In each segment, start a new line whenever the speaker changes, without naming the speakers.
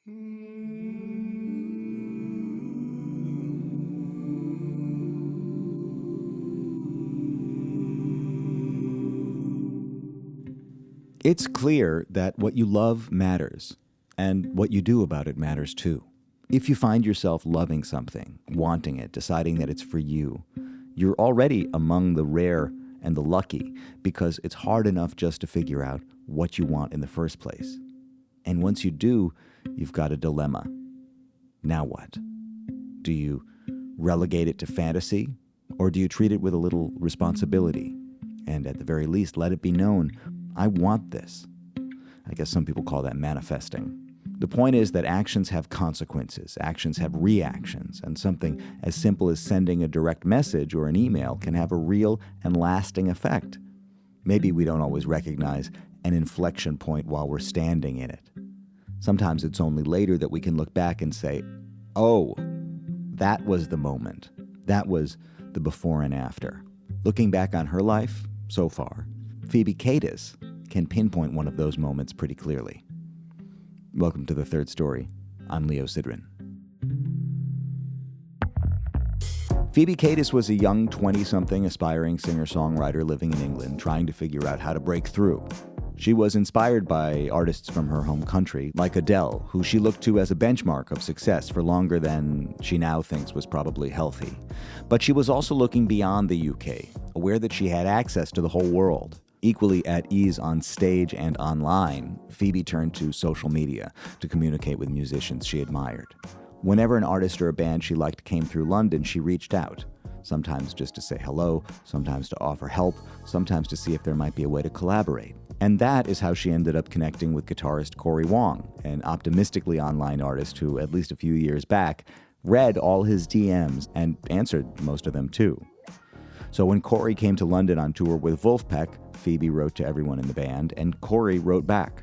It's clear that what you love matters, and what you do about it matters too. If you find yourself loving something, wanting it, deciding that it's for you, you're already among the rare and the lucky, because it's hard enough just to figure out what you want in the first place. And once you do, you've got a dilemma. Now what? Do you relegate it to fantasy, or do you treat it with a little responsibility? And at the very least, let it be known, I want this. I guess some people call that manifesting. The point is that actions have consequences, actions have reactions, and something as simple as sending a direct message or an email can have a real and lasting effect. Maybe we don't always recognize an inflection point while we're standing in it. Sometimes it's only later that we can look back and say, oh, that was the moment. That was the before and after. Looking back on her life, so far, Phoebe Katis can pinpoint one of those moments pretty clearly. Welcome to The Third Story. I'm Leo Sidran. Phoebe Katis was a young 20-something aspiring singer-songwriter living in England, trying to figure out how to break through. She was inspired by artists from her home country, like Adele, who she looked to as a benchmark of success for longer than she now thinks was probably healthy. But she was also looking beyond the UK, aware that she had access to the whole world. Equally at ease on stage and online, Phoebe turned to social media to communicate with musicians she admired. Whenever an artist or a band she liked came through London, she reached out, sometimes just to say hello, sometimes to offer help, sometimes to see if there might be a way to collaborate. And that is how she ended up connecting with guitarist Cory Wong, an optimistically online artist who, at least a few years back, read all his DMs and answered most of them too. So when Cory came to London on tour with Wolfpack, Phoebe wrote to everyone in the band, and Cory wrote back.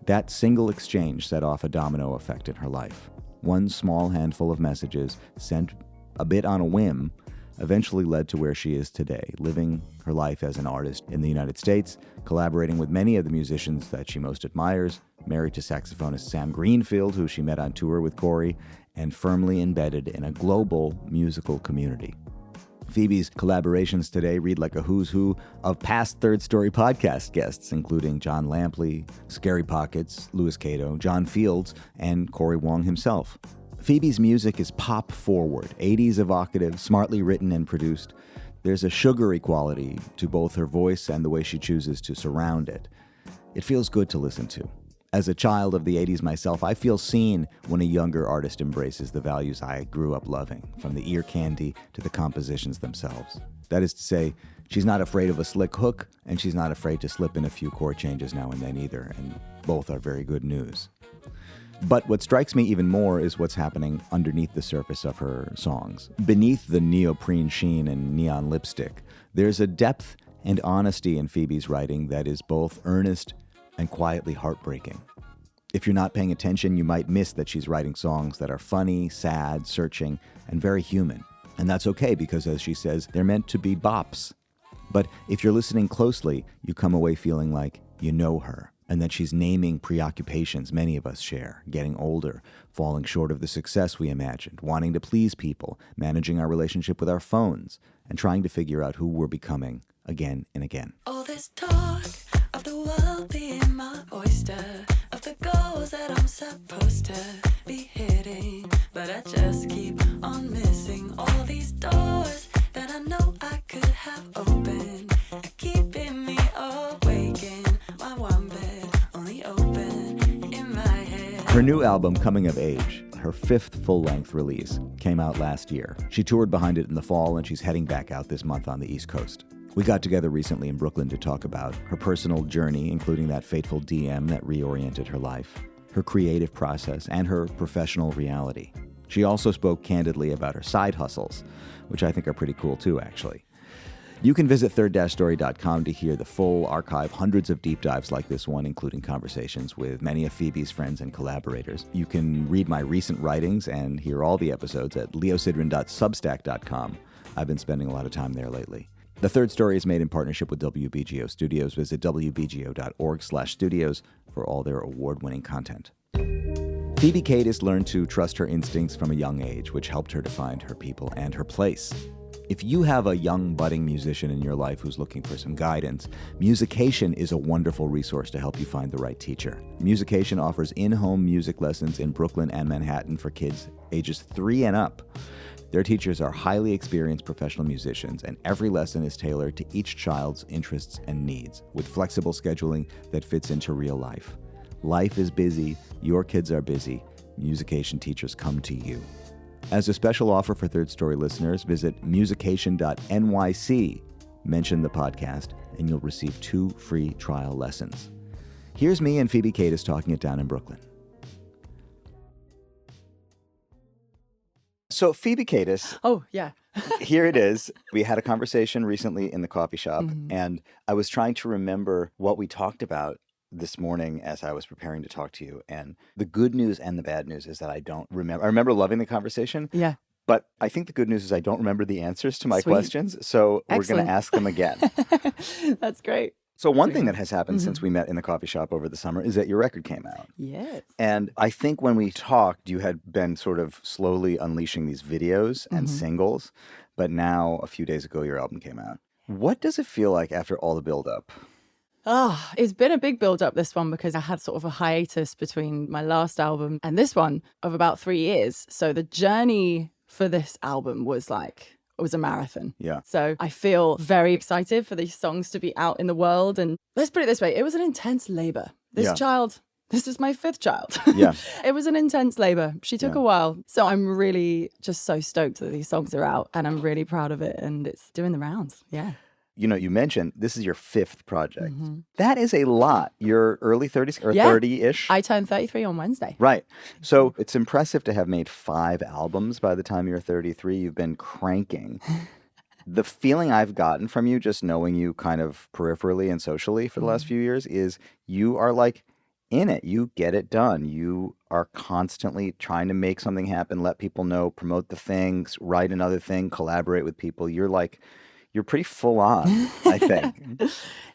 That single exchange set off a domino effect in her life. One small handful of messages, sent a bit on a whim, eventually led to where she is today, living her life as an artist in the United States, collaborating with many of the musicians that she most admires, married to saxophonist Sam Greenfield, who she met on tour with Cory, and firmly embedded in a global musical community. Phoebe's collaborations today read like a who's who of past Third Story podcast guests, including John Lampley, Scary Pockets, Louis Cato, John Fields, and Cory Wong himself. Phoebe's music is pop-forward, 80s evocative, smartly written and produced. There's a sugary quality to both her voice and the way she chooses to surround it. It feels good to listen to. As a child of the 80s myself, I feel seen when a younger artist embraces the values I grew up loving, from the ear candy to the compositions themselves. That is to say, she's not afraid of a slick hook, and she's not afraid to slip in a few chord changes now and then either, and both are very good news. But what strikes me even more is what's happening underneath the surface of her songs. Beneath the neoprene sheen and neon lipstick, there's a depth and honesty in Phoebe's writing that is both earnest and quietly heartbreaking. If you're not paying attention, you might miss that she's writing songs that are funny, sad, searching, and very human. And that's okay because, as she says, they're meant to be bops. But if you're listening closely, you come away feeling like you know her, and that she's naming preoccupations many of us share, getting older, falling short of the success we imagined, wanting to please people, managing our relationship with our phones, and trying to figure out who we're becoming again and again.
All this talk of the world being my oyster, of the goals that I'm supposed to be hitting, but I just keep on missing all these doors that I know I could have opened, keeping me awake in my one bed, only open in my head.
Her new album, Coming of Age, her fifth full-length release, came out last year. She toured behind it in the fall, and she's heading back out this month on the East Coast. We got together recently in Brooklyn to talk about her personal journey, including that fateful DM that reoriented her life, her creative process, and her professional reality. She also spoke candidly about her side hustles, which I think are pretty cool too, actually. You can visit third-story.com to hear the full archive, hundreds of deep dives like this one, including conversations with many of Phoebe's friends and collaborators. You can read my recent writings and hear all the episodes at leosidran.substack.com. I've been spending a lot of time there lately. The Third Story is made in partnership with WBGO Studios. Visit wbgo.org/studios for all their award-winning content. Phoebe Katis learned to trust her instincts from a young age, which helped her to find her people and her place. If you have a young budding musician in your life who's looking for some guidance, Musication is a wonderful resource to help you find the right teacher. Musication offers in-home music lessons in Brooklyn and Manhattan for kids ages 3 and up. Their teachers are highly experienced professional musicians, and every lesson is tailored to each child's interests and needs, with flexible scheduling that fits into real life. Life is busy, your kids are busy, Musication teachers come to you. As a special offer for Third Story listeners, visit musication.nyc, mention the podcast, and you'll receive 2 free trial lessons. Here's me and Phoebe Katis talking it down in Brooklyn. So Phoebe Katis,
Oh, yeah.
here it is. We had a conversation recently in the coffee shop, and I was trying to remember what we talked about this morning as I was preparing to talk to you. And the good news and the bad news is that I don't remember. I remember loving the conversation,
Yeah.
but I think the good news is I don't remember the answers to my
Sweet.
questions. So we're going
Excellent.
to ask them again.
That's great.
So one thing that has happened since we met in the coffee shop over the summer is that your record came out.
Yes.
And I think when we talked, you had been sort of slowly unleashing these videos and singles. But now, a few days ago, your album came out. What does it feel like after all the build-up?
Oh, it's been a big build up, this one, because I had sort of a hiatus between my last album and this one of about 3 years. So the journey for this album was like, it was a marathon.
Yeah.
So I feel very excited for these songs to be out in the world. And let's put it this way, it was an intense labor. This is my 5th child.
Yeah.
It was an intense labor. She took a while. So I'm really just so stoked that these songs are out, and I'm really proud of it, and it's doing the rounds. Yeah.
You know, you mentioned this is your 5th project. That is a lot. You're early 30s or
Yeah.
30-ish?
I turned 33 on Wednesday.
Right. So it's impressive to have made 5 albums by the time you're 33. You've been cranking. The feeling I've gotten from you, just knowing you kind of peripherally and socially for the last few years, is you are like in it. You get it done. You are constantly trying to make something happen, let people know, promote the things, write another thing, collaborate with people. You're pretty full on, I think.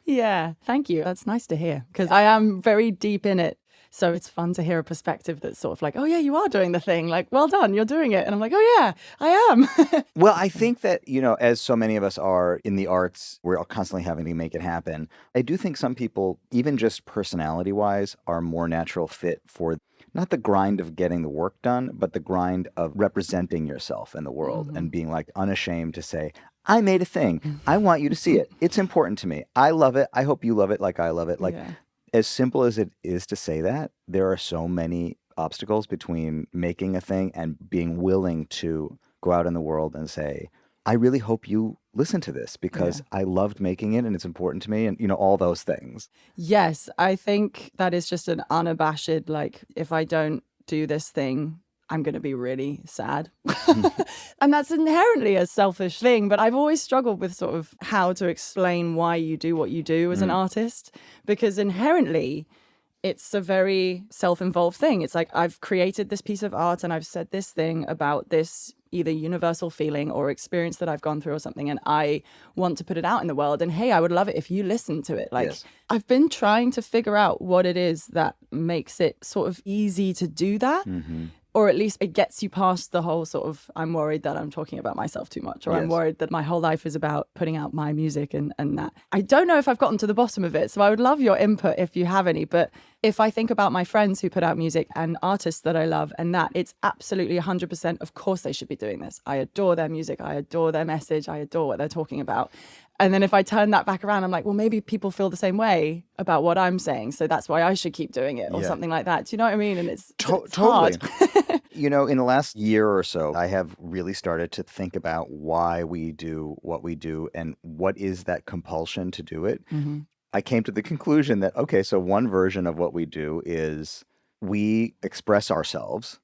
Yeah, thank you. That's nice to hear, because I am very deep in it. So it's fun to hear a perspective that's sort of like, oh yeah, you are doing the thing. Like, well done, you're doing it. And I'm like, oh yeah, I am.
Well, I think that, you know, as so many of us are in the arts, we're constantly having to make it happen. I do think some people, even just personality-wise, are more natural fit for not the grind of getting the work done, but the grind of representing yourself in the world and being like unashamed to say, I made a thing. I want you to see it. It's important to me. I love it. I hope you love it like I love it. Like, as simple as it is to say that, there are so many obstacles between making a thing and being willing to go out in the world and say, I really hope you listen to this because I loved making it and it's important to me, and, you know, all those things.
Yes, I think that is just an unabashed, like, if I don't do this thing, I'm going to be really sad. And that's inherently a selfish thing, but I've always struggled with sort of how to explain why you do what you do as an artist, because inherently it's a very self-involved thing. It's like, I've created this piece of art and I've said this thing about this either universal feeling or experience that I've gone through or something, and I want to put it out in the world, and hey, I would love it if you listen to it. Like, I've been trying to figure out what it is that makes it sort of easy to do that. Or at least it gets you past the whole sort of, I'm worried that I'm talking about myself too much, or I'm worried that my whole life is about putting out my music and that. I don't know if I've gotten to the bottom of it, so I would love your input if you have any. But if I think about my friends who put out music and artists that I love, and that, it's absolutely 100%, of course they should be doing this. I adore their music, I adore their message, I adore what they're talking about. And then if I turn that back around, I'm like, well, maybe people feel the same way about what I'm saying, so that's why I should keep doing it, or something like that. Do you know what I mean? And it's
Totally.
hard.
You know, in the last year or so, I have really started to think about why we do what we do and what is that compulsion to do it. I came to the conclusion that, okay, so one version of what we do is we express ourselves,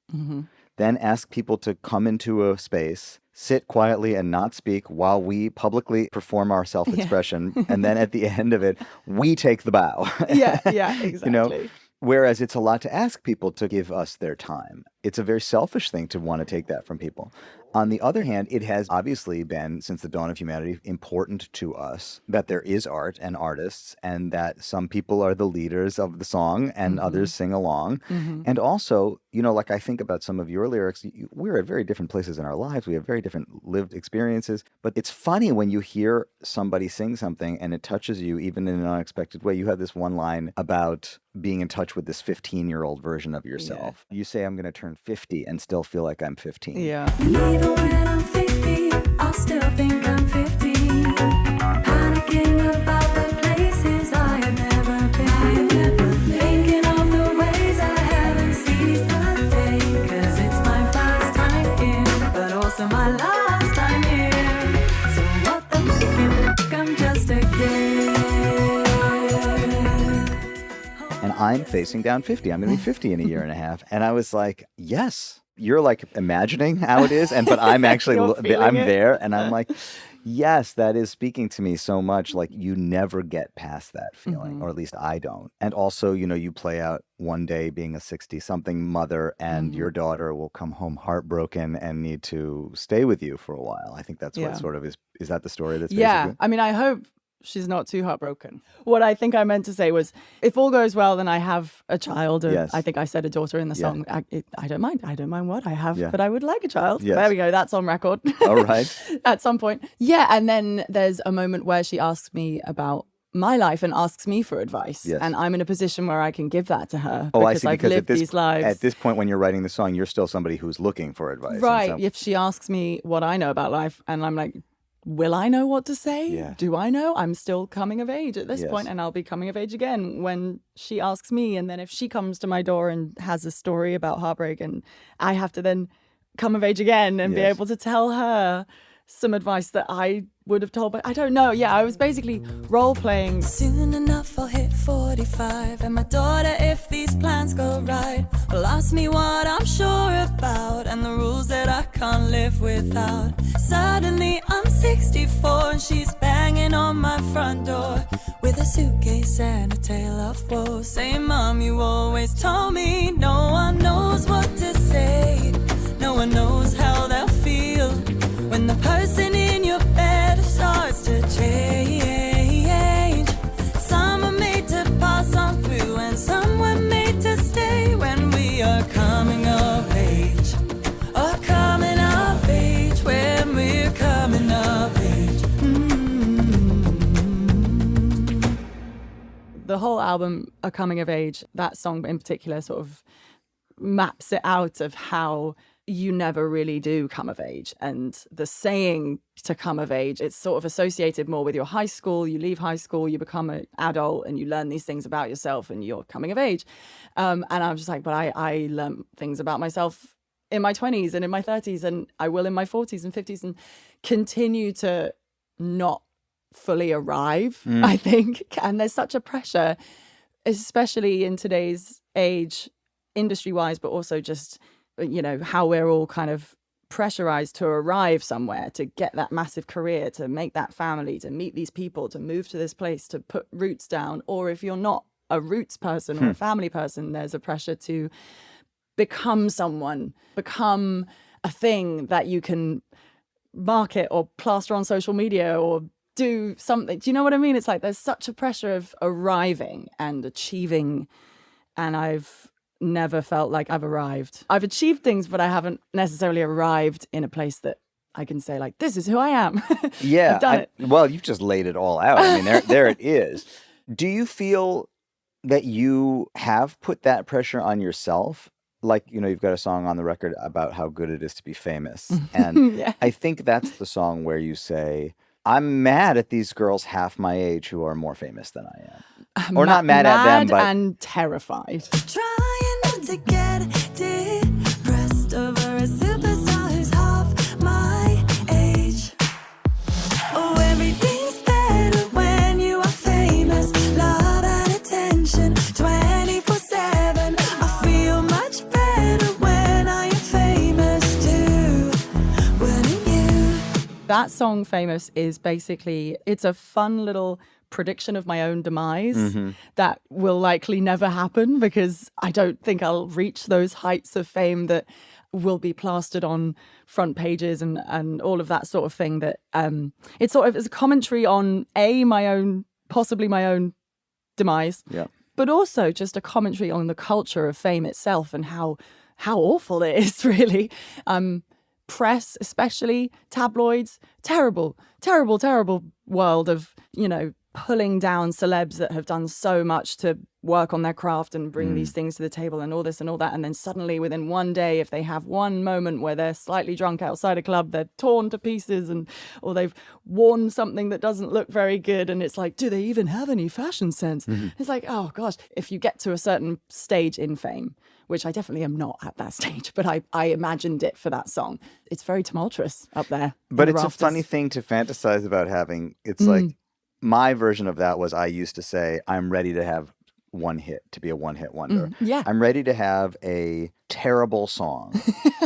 then ask people to come into a space, sit quietly and not speak while we publicly perform our self-expression. And then at the end of it, we take the bow.
Yeah, exactly.
You know? Whereas it's a lot to ask people to give us their time. it's a very selfish thing to want to take that from people. On the other hand, it has obviously been, since the dawn of humanity, important to us that there is art and artists, and that some people are the leaders of the song and others sing along. And also, like I think about some of your lyrics, we're at very different places in our lives. We have very different lived experiences. But it's funny when you hear somebody sing something and it touches you, even in an unexpected way. You have this one line about being in touch with this 15-year-old version of yourself. You say, I'm going to turn 50 and still feel like I'm 15.
Yeah.
Even when I'm 50, I'll still think I'm 15. Panicking about the places I have never been. Thinking of the ways I haven't seized the day. 'Cause it's my first time in, but also my last time in. So what the fuck, I'm just a kid.
And I'm facing down 50. I'm going to be 50 in a year and a half. And I was like, yes. You're like imagining how it is, but I'm actually, I'm there, and I'm like, yes, that is speaking to me so much. Like, you never get past that feeling, or at least I don't. And also, you play out one day being a 60-something mother, and your daughter will come home heartbroken and need to stay with you for a while. I think that's what sort of is that the story that's basically?
I mean, I hope she's not too heartbroken. What I think I meant to say was, if all goes well, then I have a child. Or I think I said a daughter in the song. I don't mind. I don't mind what I have, but I would like a child.
Yes.
There we go. That's on record.
All right.
At some point. Yeah. And then there's a moment where she asks me about my life and asks me for advice.
Yes.
And I'm in a position where I can give that to her.
Oh,
because
I see.
I've
Because
lived these lives.
at this point, when you're writing the song, you're still somebody who's looking for advice.
Right.
And so,
If she asks me what I know about life, and I'm like, will I know what to say?
Yeah.
Do I know? I'm still coming of age at this
Yes.
point, and I'll be coming of age again when she asks me. And then if she comes to my door and has a story about heartbreak, and I have to then come of age again and be
Yes.
able to tell her some advice that I would have told, but I don't know. Yeah, I was basically role-playing.
Soon enough I'll hit 45, and my daughter, if these plans go right, will ask me what I'm sure about and the rules that I can't live without. Suddenly I'm 64 and she's banging on my front door with a suitcase and a tale of woe, saying, Mom, you always told me no one knows what to say, no one knows how they'll feel when the person in your bed starts to change. Some are made to pass on through, and some were made to stay when we are coming of age. Or coming of age, when we're coming of age.
The whole album, A Coming of Age, that song in particular sort of maps it out of how you never really do come of age. And the saying to come of age, it's sort of associated more with your high school. You leave high school, you become an adult, and you learn these things about yourself, and you're coming of age. And I'm just like, but I learned things about myself in my 20s and in my 30s, and I will in my 40s and 50s, and continue to not fully arrive, I think. And there's such a pressure, especially in today's age, industry-wise, but also just, how we're all kind of pressurized to arrive somewhere, to get that massive career, to make that family, to meet these people, to move to this place, to put roots down. Or if you're not a roots person or a family person, there's a pressure to become someone, become a thing that you can market or plaster on social media or do something. Do you know what I mean? It's like there's such a pressure of arriving and achieving, and I've never felt like I've arrived. I've achieved things, but I haven't necessarily arrived in a place that I can say, like, this is who I am.
Yeah.
I've done it.
Well, you've just laid it all out. I mean, there it is. Do you feel that you have put that pressure on yourself? Like, you've got a song on the record about how good it is to be famous. And
Yeah.
I think that's the song where you say, I'm mad at these girls half my age who are more famous than I am. Or not mad at them, but
and terrified.
Trying not to get depressed over a superstar who's half my age. Oh, everything's better when you are famous. Love and attention 24/7. I feel much better when I am famous too. Wouldn't you?
That song, Famous, is basically, it's a fun little prediction of my own demise that will likely never happen, because I don't think I'll reach those heights of fame that will be plastered on front pages and all of that sort of thing. That it's sort of, it's a commentary on possibly my own demise, but also just a commentary on the culture of fame itself and how awful it is, really. Press, especially tabloids, terrible world of, pulling down celebs that have done so much to work on their craft and bring these things to the table and all this and all that. And then suddenly within one day, if they have one moment where they're slightly drunk outside a club, they're torn to pieces, or they've worn something that doesn't look very good. And it's like, do they even have any fashion sense? It's like, oh gosh, if you get to a certain stage in fame, which I definitely am not at that stage, but I imagined it for that song. It's very tumultuous up there.
But it's a funny thing to fantasize about having. It's like, my version of that was, I used to say, I'm ready to have one hit, to be a one-hit wonder. I'm ready to have a terrible song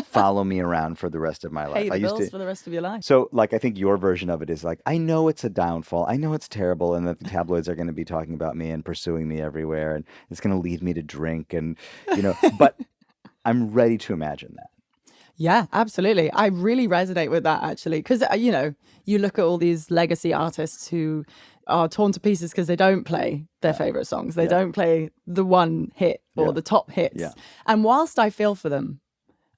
follow me around for the rest of my life.
Pay the bills for the rest of your life.
So, like, I think your version of it is like, I know it's a downfall. I know it's terrible, and that the tabloids are going to be talking about me and pursuing me everywhere, and it's going to lead me to drink, and, but I'm ready to imagine that.
Yeah, absolutely. I really resonate with that, actually, because, you look at all these legacy artists who are torn to pieces because they don't play their favorite songs. They don't play the one hit or the top hits. And whilst I feel for them,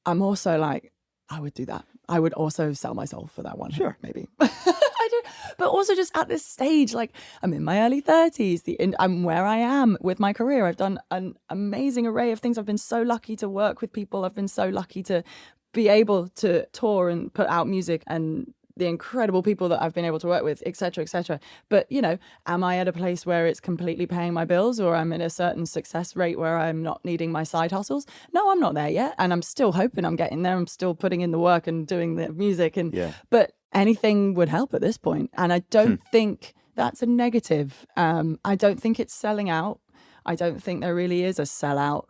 I'm also like, I would do that. I would also sell my soul for that one.
Sure.
Maybe. I do. But also just at this stage, like, I'm in my early 30s. I'm where I am with my career. I've done an amazing array of things. I've been so lucky to work with people. I've been so lucky to be able to tour and put out music, and the incredible people that I've been able to work with, et cetera, et cetera. But, am I at a place where it's completely paying my bills, or I'm in a certain success rate where I'm not needing my side hustles? No, I'm not there yet. And I'm still hoping I'm getting there. I'm still putting in the work and doing the music. But anything would help at this point. And I don't think that's a negative. I don't think it's selling out. I don't think there really is a sellout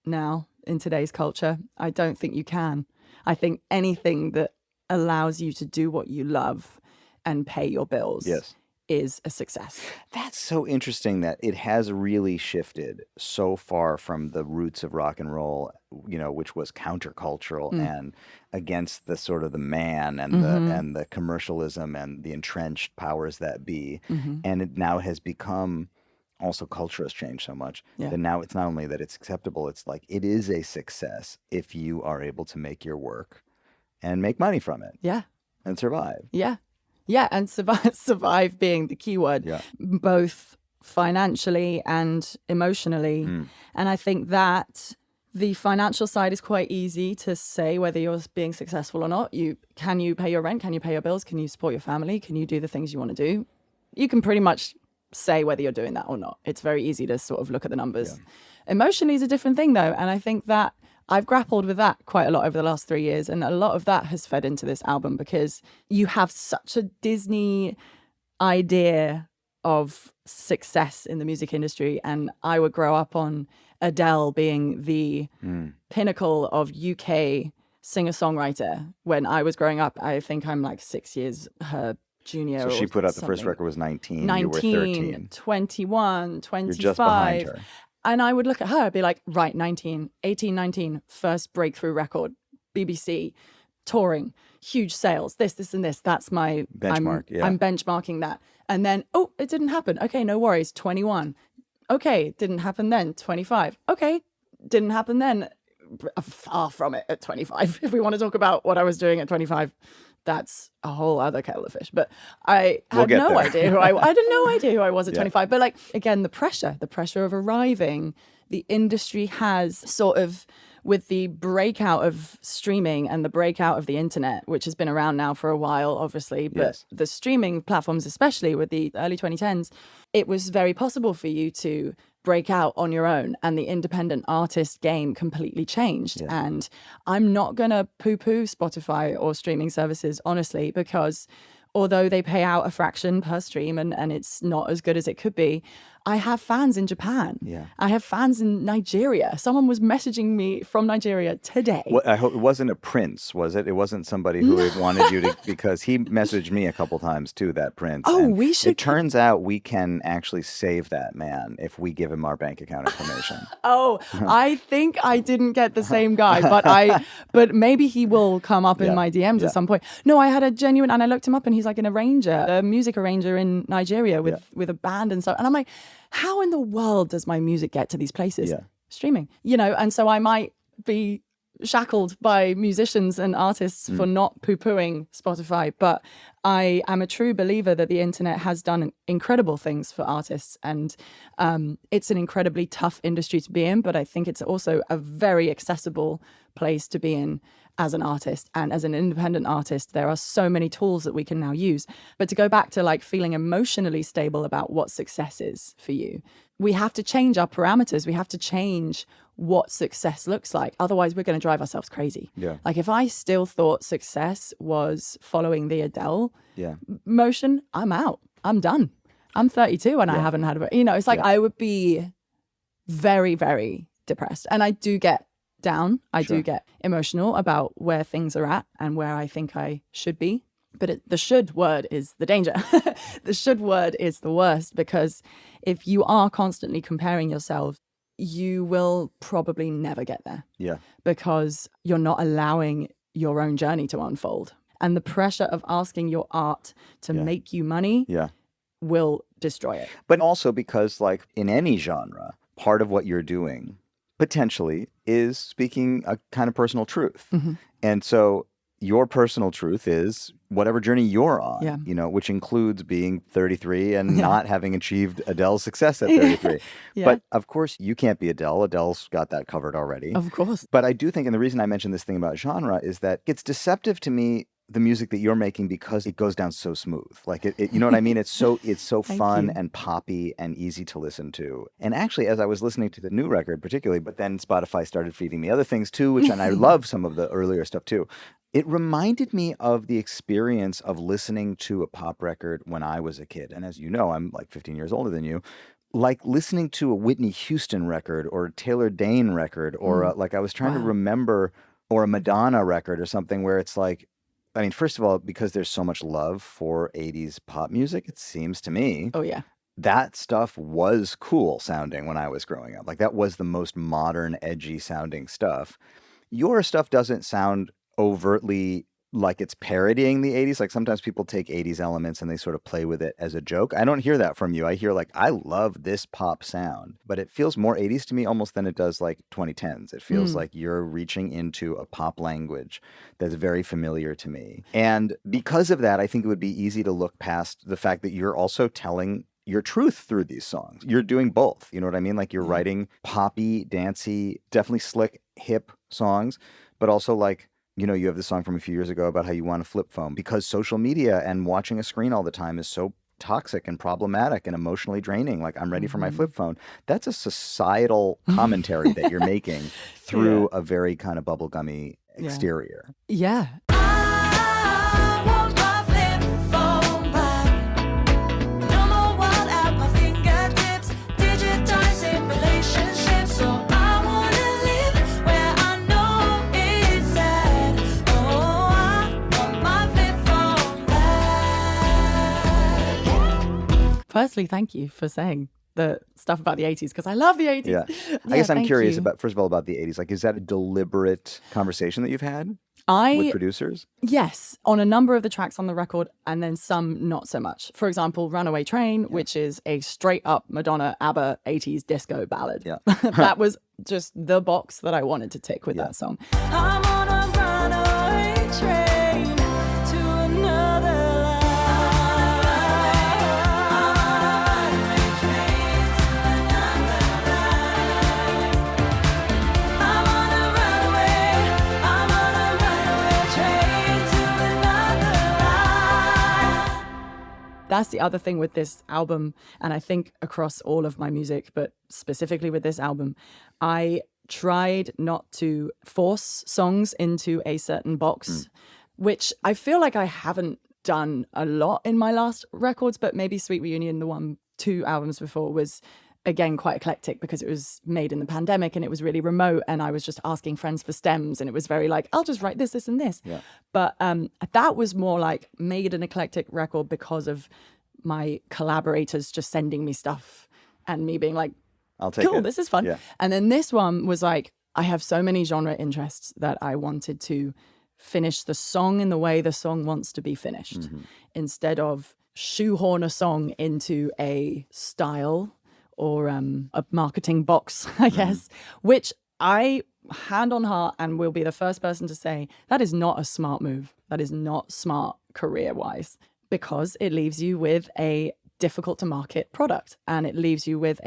now in today's culture. I don't think you can. I think anything that allows you to do what you love and pay your bills is a success.
That's so interesting that it has really shifted so far from the roots of rock and roll, which was countercultural and against the sort of the man and the commercialism and the entrenched powers that be. And it now has become, also culture has changed so much that now it's not only that it's acceptable, it's like it is a success if you are able to make your work and make money from it. And survive.
And survive being the key word, both financially and emotionally. And I think that the financial side is quite easy to say whether you're being successful or not. Can you pay your rent? Can you pay your bills? Can you support your family? Can you do the things you want to do? You can pretty much say whether you're doing that or not. It's very easy to sort of look at the numbers. Emotionally is a different thing, though. And I think that I've grappled with that quite a lot over the last 3 years. And a lot of that has fed into this album, because you have such a Disney idea of success in the music industry. And I would grow up on Adele being the pinnacle of UK singer-songwriter. When I was growing up, I think I'm like 6 years her junior.
So she put out the first record was 19,
19,
you were 13.
21, 25.
You're just behind her.
And I would look at her, I'd be like, right, 19, first breakthrough record, BBC, touring, huge sales, this and this. That's my
benchmark.
I'm benchmarking that. And then, it didn't happen. Okay, no worries. 21. Okay, didn't happen then. 25. Okay, didn't happen then. Far from it at 25. If we want to talk about what I was doing at 25, that's a whole other kettle of fish. But I had no idea who I had no idea who I was at 25. But like, again, the pressure of arriving, the industry has sort of, with the breakout of streaming and the breakout of the internet, which has been around now for a while, obviously, but the streaming platforms, especially with the early 2010s, it was very possible for you to break out on your own, and the independent artist game completely changed. And I'm not going to poo-poo Spotify or streaming services, honestly, because although they pay out a fraction per stream and it's not as good as it could be, I have fans in Japan.
Yeah.
I have fans in Nigeria. Someone was messaging me from Nigeria today.
I hope it wasn't a prince, was it? It wasn't somebody who had wanted you to, because he messaged me a couple times too, that prince.
Oh,
and
we should.
It turns out we can actually save that man if we give him our bank account information.
Oh, I think I didn't get the same guy, but maybe he will come up in my DMs at some point. No, I had a genuine, and I looked him up, and he's like an arranger, a music arranger in Nigeria with a band and stuff. And I'm like, how in the world does my music get to these places?
Yeah.
Streaming, and so I might be shackled by musicians and artists for not poo-pooing Spotify, but I am a true believer that the internet has done incredible things for artists, and it's an incredibly tough industry to be in, but I think it's also a very accessible place to be in as an artist. And as an independent artist, there are so many tools that we can now use. But to go back to like feeling emotionally stable about what success is for you, we have to change our parameters. We have to change what success looks like. Otherwise, we're going to drive ourselves crazy.
Yeah.
Like if I still thought success was following the Adele
Yeah.
motion, I'm out. I'm done. I'm 32 and I haven't had a, it's like I would be very, very depressed. And I do get down. I do get emotional about where things are at and where I think I should be. But the should word is the danger. The should word is the worst, because if you are constantly comparing yourself, you will probably never get there.
Yeah.
Because you're not allowing your own journey to unfold. And the pressure of asking your art to make you money will destroy it.
But also because, like, in any genre, part of what you're doing potentially is speaking a kind of personal truth.
Mm-hmm.
And so your personal truth is whatever journey you're on, which includes being 33 and not having achieved Adele's success at 33. But of course, you can't be Adele. Adele's got that covered already.
Of course.
But I do think, and the reason I mentioned this thing about genre is that it's deceptive to me, the music that you're making, because it goes down so smooth. Like it you know what I mean? It's so fun and poppy and easy to listen to. And actually, as I was listening to the new record particularly, but then Spotify started feeding me other things too, and I love some of the earlier stuff too. It reminded me of the experience of listening to a pop record when I was a kid. And as you know, I'm like 15 years older than you. Like listening to a Whitney Houston record or a Taylor Dane record, or like I was trying to remember, or a Madonna record or something, where it's like, I mean, first of all, because there's so much love for 80s pop music, it seems to me.
Oh, yeah.
That stuff was cool sounding when I was growing up. Like that was the most modern, edgy sounding stuff. Your stuff doesn't sound overtly like it's parodying the 80s. Like sometimes people take 80s elements and they sort of play with it as a joke. I don't hear that from you. I hear like, I love this pop sound, but it feels more 80s to me almost than it does like 2010s. It feels like you're reaching into a pop language that's very familiar to me. And because of that, I think it would be easy to look past the fact that you're also telling your truth through these songs. You're doing both. You know what I mean? Like you're writing poppy, dancey, definitely slick, hip songs, but also like, you have this song from a few years ago about how you want a flip phone because social media and watching a screen all the time is so toxic and problematic and emotionally draining. Like, I'm ready for my flip phone. That's a societal commentary that you're making through a very kind of bubblegummy exterior.
Yeah.
I want my flip phone back. No more wild at my fingertips. Digitizing relationships. So I wanna live where I know it's at. Oh, I want my flip phone back.
Firstly, thank you for saying the stuff about the 80s, because I love the 80s.
Yeah. I guess I'm curious about, first of all, about the 80s. Like, is that a deliberate conversation that you've had with producers?
Yes, on a number of the tracks on the record, and then some not so much. For example, Runaway Train, which is a straight up Madonna, ABBA 80s disco ballad. Yeah. That was just the box that I wanted to tick with that song.
I'm on a runaway train to another life. I'm on a runaway train to another life.
That's the other thing with this album, and I think across all of my music, but specifically with this album, I tried not to force songs into a certain box, which I feel like I haven't done a lot in my last records, but maybe Sweet Reunion, the one 2 albums before was, again, quite eclectic because it was made in the pandemic and it was really remote. And I was just asking friends for stems and it was very like, I'll just write this, this and this.
Yeah.
But that was more like made an eclectic record because of my collaborators just sending me stuff and me being like,
I'll take
cool,
it.
this is fun.
Yeah.
And then this one was like, I have so many genre interests that I wanted to finish the song in the way the song wants to be finished instead of shoehorn a song into a style or a marketing box, I guess, which I, hand on heart, and will be the first person to say, that is not a smart move. That is not smart career-wise, because it leaves you with a difficult to market product and it leaves you with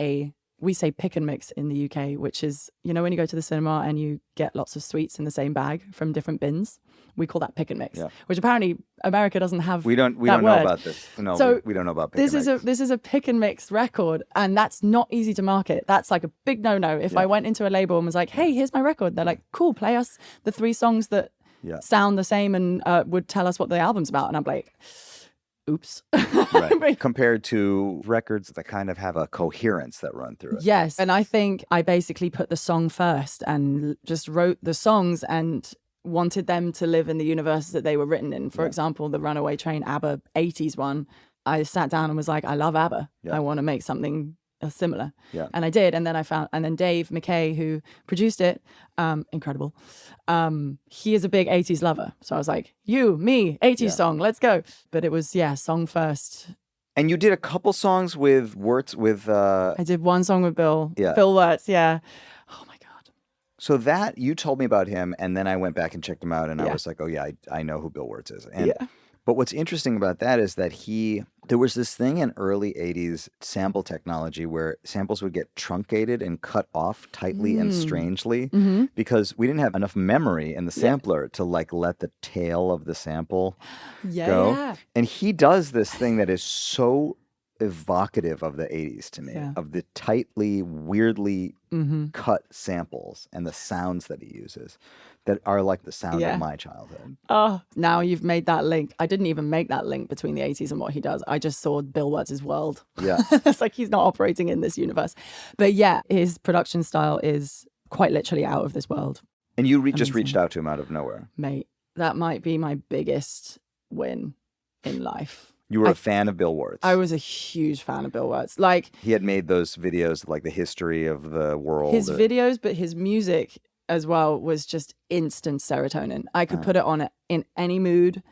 we say pick and mix in the UK, which is, you know, when you go to the cinema and you get lots of sweets in the same bag from different bins, we call that pick and mix, which apparently America doesn't have.
We don't know about this. No,
so
we don't know about pick and mix.
This is a pick and mix record, and that's not easy to market. That's like a big no-no. If I went into a label and was like, hey, here's my record, they're like, cool, play us the 3 songs that sound the same and would tell us what the album's about. And I'm like, oops.
Right. Compared to records that kind of have a coherence that run through it.
Yes. And I think I basically put the song first and just wrote the songs and wanted them to live in the universe that they were written in. For example, the Runaway Train ABBA 80s one, I sat down and was like, I love ABBA. I want to make something similar. Yeah. And I did. And then Dave McKay, who produced it, incredible. He is a big 80s lover. So I was like, you, me, 80s song, let's go. But it was, song first.
And you did a couple songs with Wirtz
I did one song with Bill.
Yeah.
Bill Wirtz, Oh my God.
So that, you told me about him, and then I went back and checked him out, and I was like, oh yeah, I know who Bill Wirtz is. And but what's interesting about that is that there was this thing in early 80s sample technology where samples would get truncated and cut off tightly and strangely because we didn't have enough memory in the sampler to like let the tail of the sample go. Yeah. And he does this thing that is so evocative of the 80s to me, of the tightly, weirdly cut samples and the sounds that he uses that are like the sound of my childhood.
Oh, now you've made that link. I didn't even make that link between the 80s and what he does. I just saw Bill Wirtz's world. Yeah. It's like he's not operating in this universe. But his production style is quite literally out of this world.
And you just reached out to him out of nowhere.
Mate, that might be my biggest win in life.
You were a fan of Bill Wirtz.
I was a huge fan of Bill Wirtz. Like,
he had made those videos, like the history of the world.
His videos, but his music as well was just instant serotonin. I could put it on in any mood,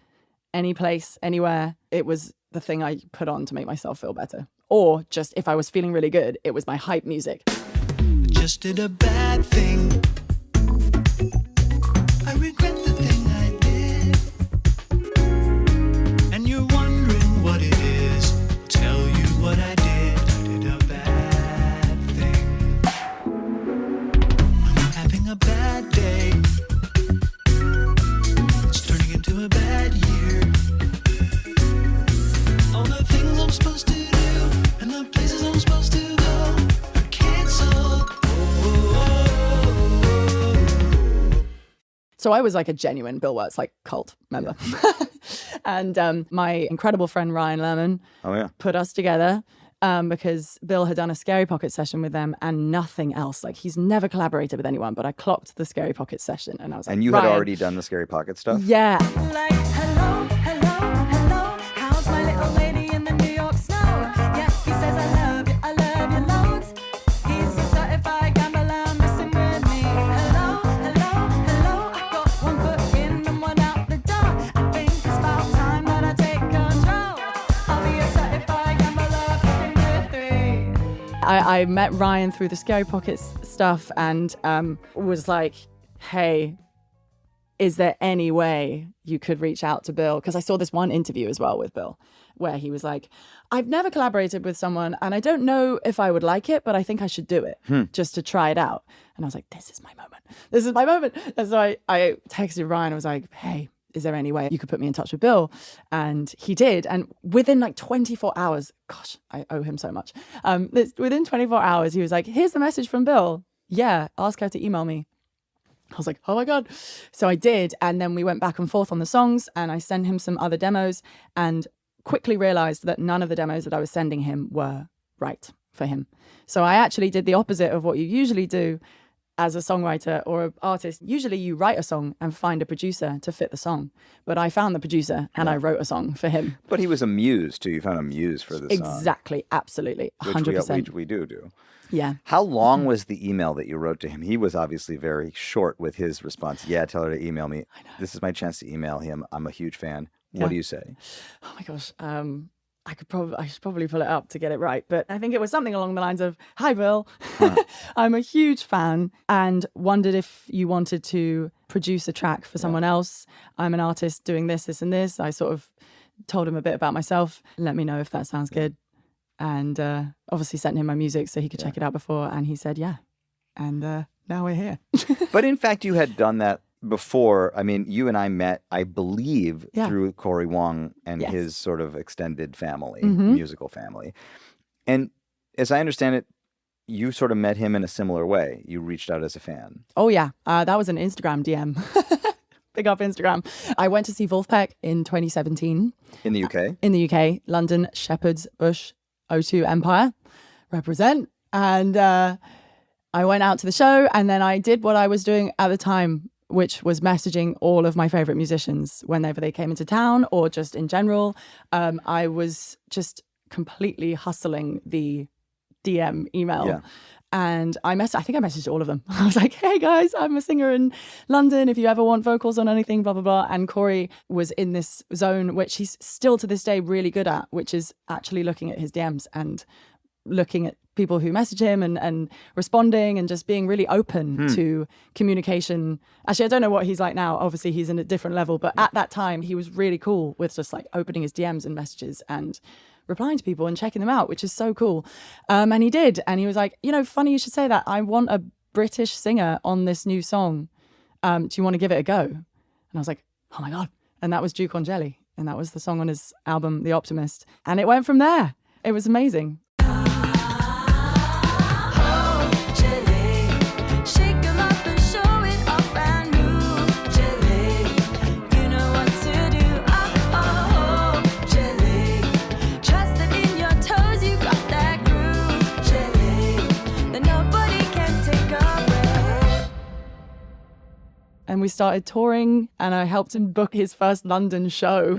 any place, anywhere. It was the thing I put on to make myself feel better. Or just if I was feeling really good, it was my hype music.
Just did a bad thing. I regret the thing I did. And you're wondering what it is. I'll tell you what I did. I did a bad thing. I'm having a bad day. It's turning into a bad year. All the things I'm supposed to do and the places I'm supposed to go are canceled.
So I was like a genuine Bill Wirtz like cult member. And my incredible friend Ryan Lerman put us together because Bill had done a Scary Pocket session with them and nothing else. Like, he's never collaborated with anyone, but I clocked the Scary Pocket session and I was like,
and you had already done the Scary Pocket stuff?
Yeah.
Like, hello, hello, hello. How's my little lady in the New York snow? Yeah, he says I love you loads. He's a certified gambler messing with me. Hello, hello, hello. I got one foot in and one out the door. I think it's about time that I take control. I'll be a certified gambler picking with 3.
I met Ryan through the Scary Pockets stuff and was like, hey, is there any way you could reach out to Bill? Because I saw this one interview as well with Bill where he was like, I've never collaborated with someone and I don't know if I would like it, but I think I should do it just to try it out. And I was like, this is my moment. This is my moment. And so I texted Ryan. I was like, hey, is there any way you could put me in touch with Bill? And he did. And within like 24 hours, gosh, I owe him so much. Within 24 hours, he was like, here's the message from Bill. Yeah, ask her to email me. I was like, oh my God. So I did. And then we went back and forth on the songs and I sent him some other demos and quickly realized that none of the demos that I was sending him were write for him. So I actually did the opposite of what you usually do as a songwriter or an artist. Usually you write a song and find a producer to fit the song. But I found the producer and I wrote a song for him.
But he was a muse too. You found a muse for the song.
Exactly. Absolutely. 100%.
Which we do.
Yeah.
How long was the email that you wrote to him? He was obviously very short with his response. Yeah, tell her to email me. This is my chance to email him. I'm a huge fan. What do you say?
Oh my gosh. I should probably pull it up to get it right. But I think it was something along the lines of, "Hi, Bill. I'm a huge fan and wondered if you wanted to produce a track for someone else. I'm an artist doing this, this, and this." I sort of told him a bit about myself. Let me know if that sounds good. And obviously sent him my music so he could check it out before. And he said, yeah. And now we're here.
But in fact, you had done that before. I mean, you and I met, I believe, through Cory Wong and his sort of extended family, musical family. And as I understand it, you sort of met him in a similar way. You reached out as a fan.
Oh, yeah. That was an Instagram DM. Big up Instagram. I went to see Wolfpack in 2017.
In the UK?
In the UK. London, Shepherd's Bush, O2 Empire. Represent. And I went out to the show and then I did what I was doing at the time, which was messaging all of my favorite musicians whenever they came into town or just in general. I was just completely hustling the DM email.
Yeah.
And I think I messaged all of them. I was like, "Hey guys, I'm a singer in London. If you ever want vocals on anything, blah, blah, blah." And Cory was in this zone, which he's still to this day really good at, which is actually looking at his DMs and looking at people who message him and responding and just being really open to communication. Actually, I don't know what he's like now. Obviously, he's in a different level. But at that time, he was really cool with just like opening his DMs and messages and replying to people and checking them out, which is so cool. And he did. And he was like, funny you should say that. I want a British singer on this new song. Do you want to give it a go? And I was like, oh my God. And that was Duke on Jelly. And that was the song on his album, The Optimist. And it went from there. It was amazing. And we started touring and I helped him book his first London show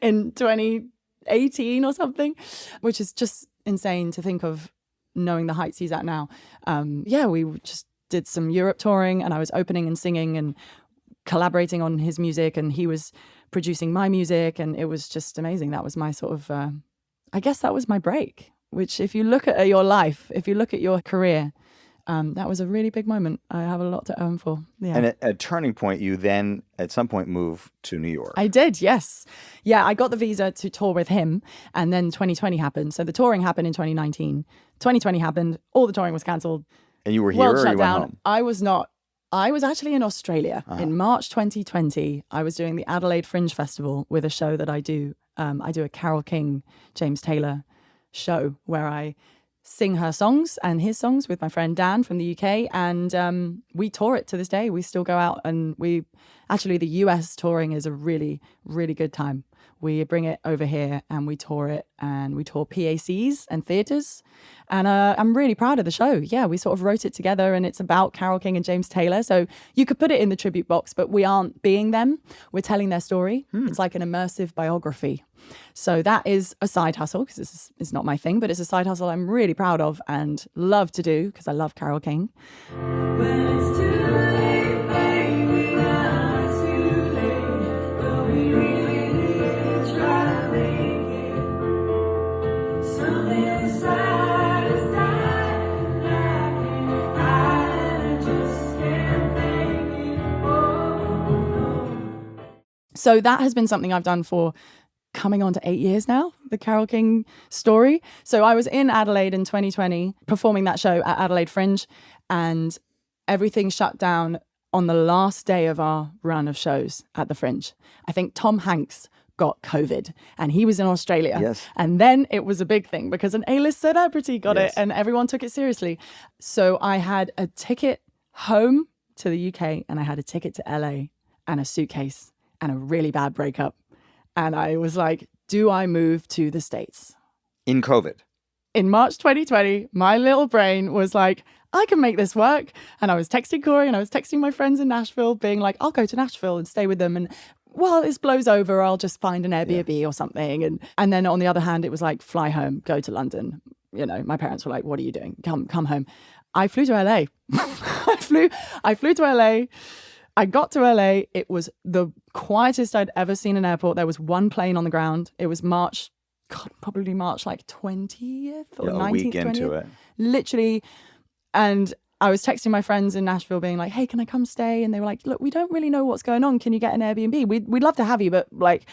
in 2018 or something, which is just insane to think of, knowing the heights he's at now. We just did some Europe touring and I was opening and singing and collaborating on his music and he was producing my music and it was just amazing. That was my sort of, I guess that was my break, which if you look at your life, if you look at your career, that was a really big moment. I have a lot to earn for. Yeah.
And at a turning point, you then at some point moved to New York.
I did, yes. Yeah, I got the visa to tour with him and then 2020 happened. So the touring happened in 2019. 2020 happened. All the touring was cancelled.
And you were here
World
or
shut
you went
down.
home?
I was not. I was actually in Australia in March 2020. I was doing the Adelaide Fringe Festival with a show that I do. I do a Carole King, James Taylor show where I sing her songs and his songs with my friend Dan from the UK. And we tour it to this day. We still go out and the US touring is a really, really good time. We bring it over here and we tour it and we tour PACs and theatres. And I'm really proud of the show. Yeah, we sort of wrote it together and it's about Carole King and James Taylor. So you could put it in the tribute box, but we aren't being them. We're telling their story. It's like an immersive biography. So that is a side hustle because this is not my thing, but it's a side hustle I'm really proud of and love to do because I love Carole King.
When it's too late, baby, now it's too late, but we really need to try to make it. Something inside is dying, and I can't hide it, I just can't take it. Oh, no.
So that has been something I've done for coming on to 8 years now, the Carole King story. So I was in Adelaide in 2020 performing that show at Adelaide Fringe and everything shut down on the last day of our run of shows at the Fringe. I think Tom Hanks got COVID and he was in Australia.
Yes.
And then it was a big thing because an A-list celebrity got
Yes.
it and everyone took it seriously. So I had a ticket home to the UK and I had a ticket to LA and a suitcase and a really bad breakup. And I was like, do I move to the States?
In COVID?
in March 2020, my little brain was like, I can make this work. And I was texting Cory and I was texting my friends in Nashville being like, I'll go to Nashville and stay with them. And well, this blows over, I'll just find an Airbnb or something. And then on the other hand, it was like, fly home, go to London. You know, my parents were like, what are you doing? Come home. I flew to LA. I flew to LA. I got to LA. It was the quietest I'd ever seen an airport. There was one plane on the ground. It was probably March like 20th or 19th.
A week
20th.
into it.
Literally. And I was texting my friends in Nashville being like, hey, can I come stay? And they were like, look, we don't really know what's going on. Can you get an Airbnb? We'd love to have you, but like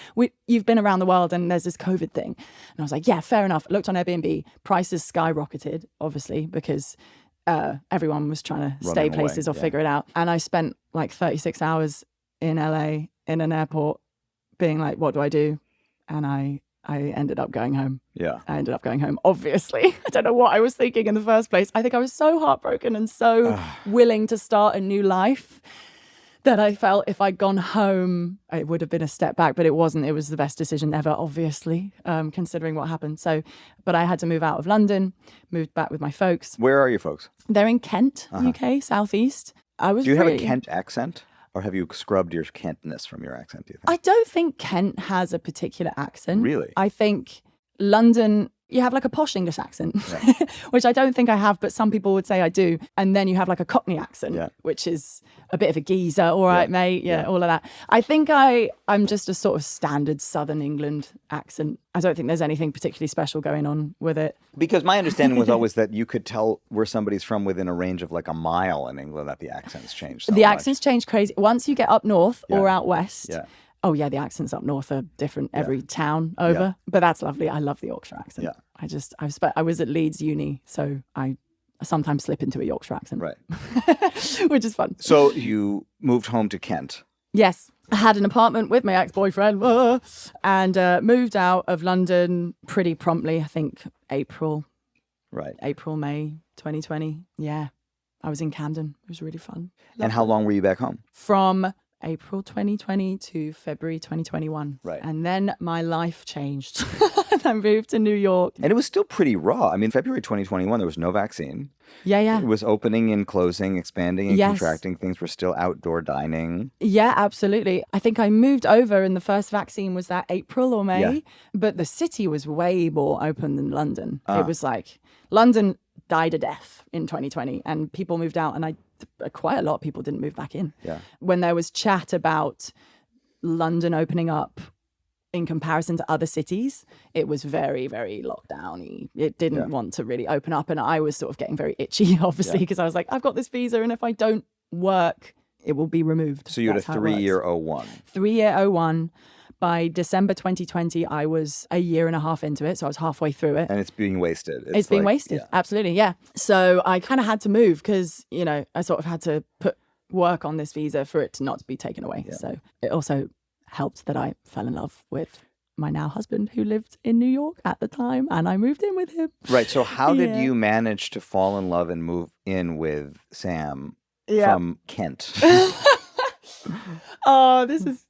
you've been around the world and there's this COVID thing. And I was like, yeah, fair enough. I looked on Airbnb. Prices skyrocketed, obviously, because everyone was trying to stay places or figure it out. And I spent like 36 hours in LA in an airport being like, what do I do? And I ended up going home.
Yeah.
I ended up going home, obviously. I don't know what I was thinking in the first place. I think I was so heartbroken and so willing to start a new life that I felt if I'd gone home, it would have been a step back, but it wasn't. It was the best decision ever, obviously, considering what happened. So, but I had to move out of London, moved back with my folks.
Where are your folks?
They're in Kent, UK, southeast.
Do you have a Kent accent? Or have you scrubbed your Kentness from your accent, do you think?
I don't think Kent has a particular accent.
Really?
I think London, you have like a posh English accent, which I don't think I have, but some people would say I do. And then you have like a Cockney accent, which is a bit of a geezer. All right, mate. All of that. I think I'm just a sort of standard Southern England accent. I don't think there's anything particularly special going on with it.
Because my understanding was always that you could tell where somebody's from within a range of like a mile in England, that the accents change so
The
much.
accents change crazy. Once you get up north or out west.
Yeah.
Oh yeah, the accents up north are different every town over. But that's lovely. I love the Yorkshire accent.
Yeah.
I was at Leeds Uni, so I sometimes slip into a Yorkshire accent.
Right.
Which is fun.
So you moved home to Kent.
Yes. I had an apartment with my ex-boyfriend and moved out of London pretty promptly, I think April, May 2020. Yeah. I was in Camden. It was really fun.
And how long were you back home?
From April 2020 to February 2021.
Right.
And then my life changed. I moved to New York.
And it was still pretty raw. I mean, February 2021, there was no vaccine.
Yeah.
It was opening and closing, expanding and contracting. Things were still outdoor dining.
Yeah, absolutely. I think I moved over and the first vaccine was that April or May. Yeah. But the city was way more open than London. It was like London died a death in 2020 and people moved out and quite a lot of people didn't move back in.
Yeah.
When there was chat about London opening up in comparison to other cities, it was very, very lockdown-y. It didn't want to really open up. And I was sort of getting very itchy, obviously, because I was like, I've got this visa and if I don't work, it will be removed.
So you had a 3-year O1.
3-year O1. By December 2020, I was a year and a half into it. So I was halfway through it.
And it's being wasted.
It's being wasted. Yeah. Absolutely. Yeah. So I kind of had to move because, I sort of had to put work on this visa for it to not be taken away. Yeah. So it also helped that I fell in love with my now husband who lived in New York at the time and I moved in with him.
Right. So how did you manage to fall in love and move in with Sam from Kent?
Oh, this is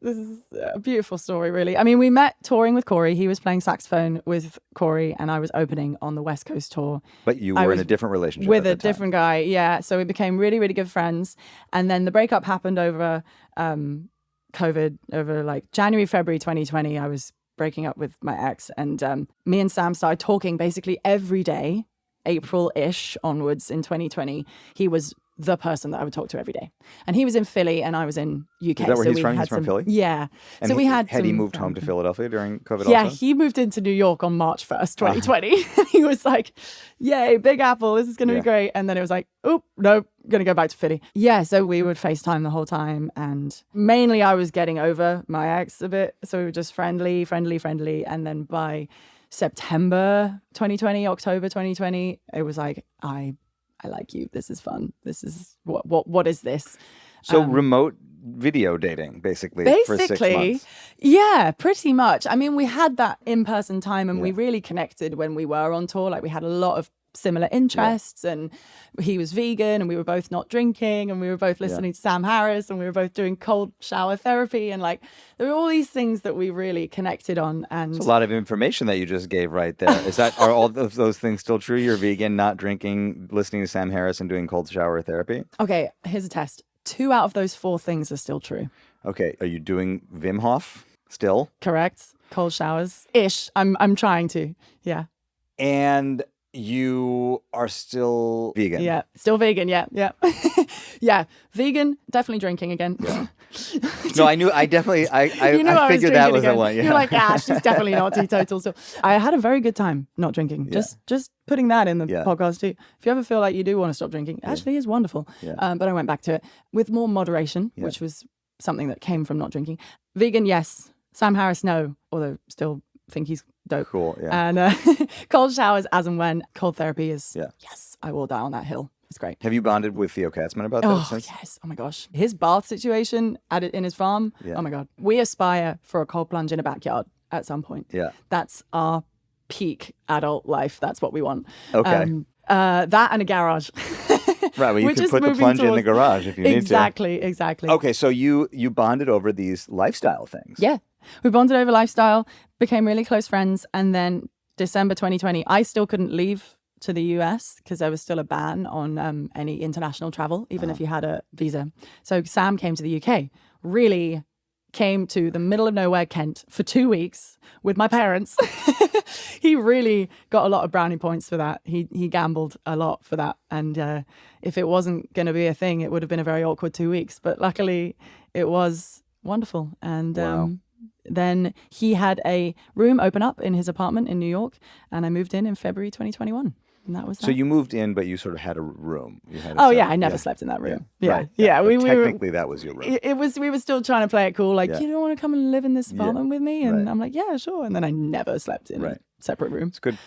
a beautiful story, really. I mean, we met touring with Cory. He was playing saxophone with Cory, and I was opening on the West Coast tour.
But you were in a different relationship
with
at
a different guy, yeah. So we became really, really good friends. And then the breakup happened over COVID, over like January, February 2020. I was breaking up with my ex, and me and Sam started talking basically every day, April-ish onwards in 2020. He was the person that I would talk to every day. And he was in Philly and I was in UK.
Is that where he's from? He's from Philly?
Yeah.
And
so we had
he moved home to Philadelphia during COVID
Yeah,
also?
he moved into New York on March 1st, 2020. He was like, yay, Big Apple, this is going to be great. And then it was like, oop, nope, going to go back to Philly. Yeah, so we would FaceTime the whole time. And mainly I was getting over my ex a bit. So we were just friendly. And then by September 2020, October 2020, it was like, I like you. This is fun. This is what is this?
So remote video dating, basically for 6 months.
Yeah, pretty much. I mean, we had that in-person time and we really connected when we were on tour. Like we had a lot of similar interests, and he was vegan, and we were both not drinking, and we were both listening to Sam Harris, and we were both doing cold shower therapy, and like there were all these things that we really connected on. And
It's a lot of information that you just gave right there. Are all of those things still true? You're vegan, not drinking, listening to Sam Harris, and doing cold shower therapy?
Okay, here's a test. 2 out of those 4 things are still true.
Okay, are you doing Wim Hof still?
Correct. Cold showers ish. I'm trying to. Yeah.
And you are still vegan?
Yeah. Still vegan. Yeah. Yeah. Yeah. Vegan. Definitely drinking again.
Yeah. No, I definitely I figured that was the one. Yeah.
You're like, she's definitely not teetotal. So I had a very good time not drinking. Just putting that in the podcast too. If you ever feel like you do want to stop drinking, it actually is wonderful.
Yeah.
But I went back to it with more moderation, which was something that came from not drinking. Vegan, yes. Sam Harris, no. Although still think he's dope.
Cool. Yeah.
And cold showers as and when. Cold therapy is yes. I will die on that hill. It's great.
Have you bonded with Theo Katzman about that?
Oh, yes. Oh, my gosh. His bath situation in his farm. Yeah. Oh, my God. We aspire for a cold plunge in a backyard at some point.
Yeah.
That's our peak adult life. That's what we want.
Okay.
That and a garage.
Right. Well, you can put the plunge in the garage if you need to.
Exactly.
Okay. So you bonded over these lifestyle things.
Yeah. We bonded over lifestyle, became really close friends. And then December 2020, I still couldn't leave to the US because there was still a ban on any international travel, even if you had a visa. So Sam came to the UK, really came to the middle of nowhere, Kent, for 2 weeks with my parents. He really got a lot of brownie points for that. He gambled a lot for that. And if it wasn't going to be a thing, it would have been a very awkward 2 weeks. But luckily, it was wonderful. And then he had a room open up in his apartment in New York. And I moved in February 2021. And that was that.
So you moved in, but you sort of had a room.
I never slept in that room. Yeah.
Right.
Yeah.
Technically, that was your room.
We were still trying to play it cool. Like, you don't want to come and live in this apartment with me? And I'm like, yeah, sure. And then I never slept in a separate room.
It's good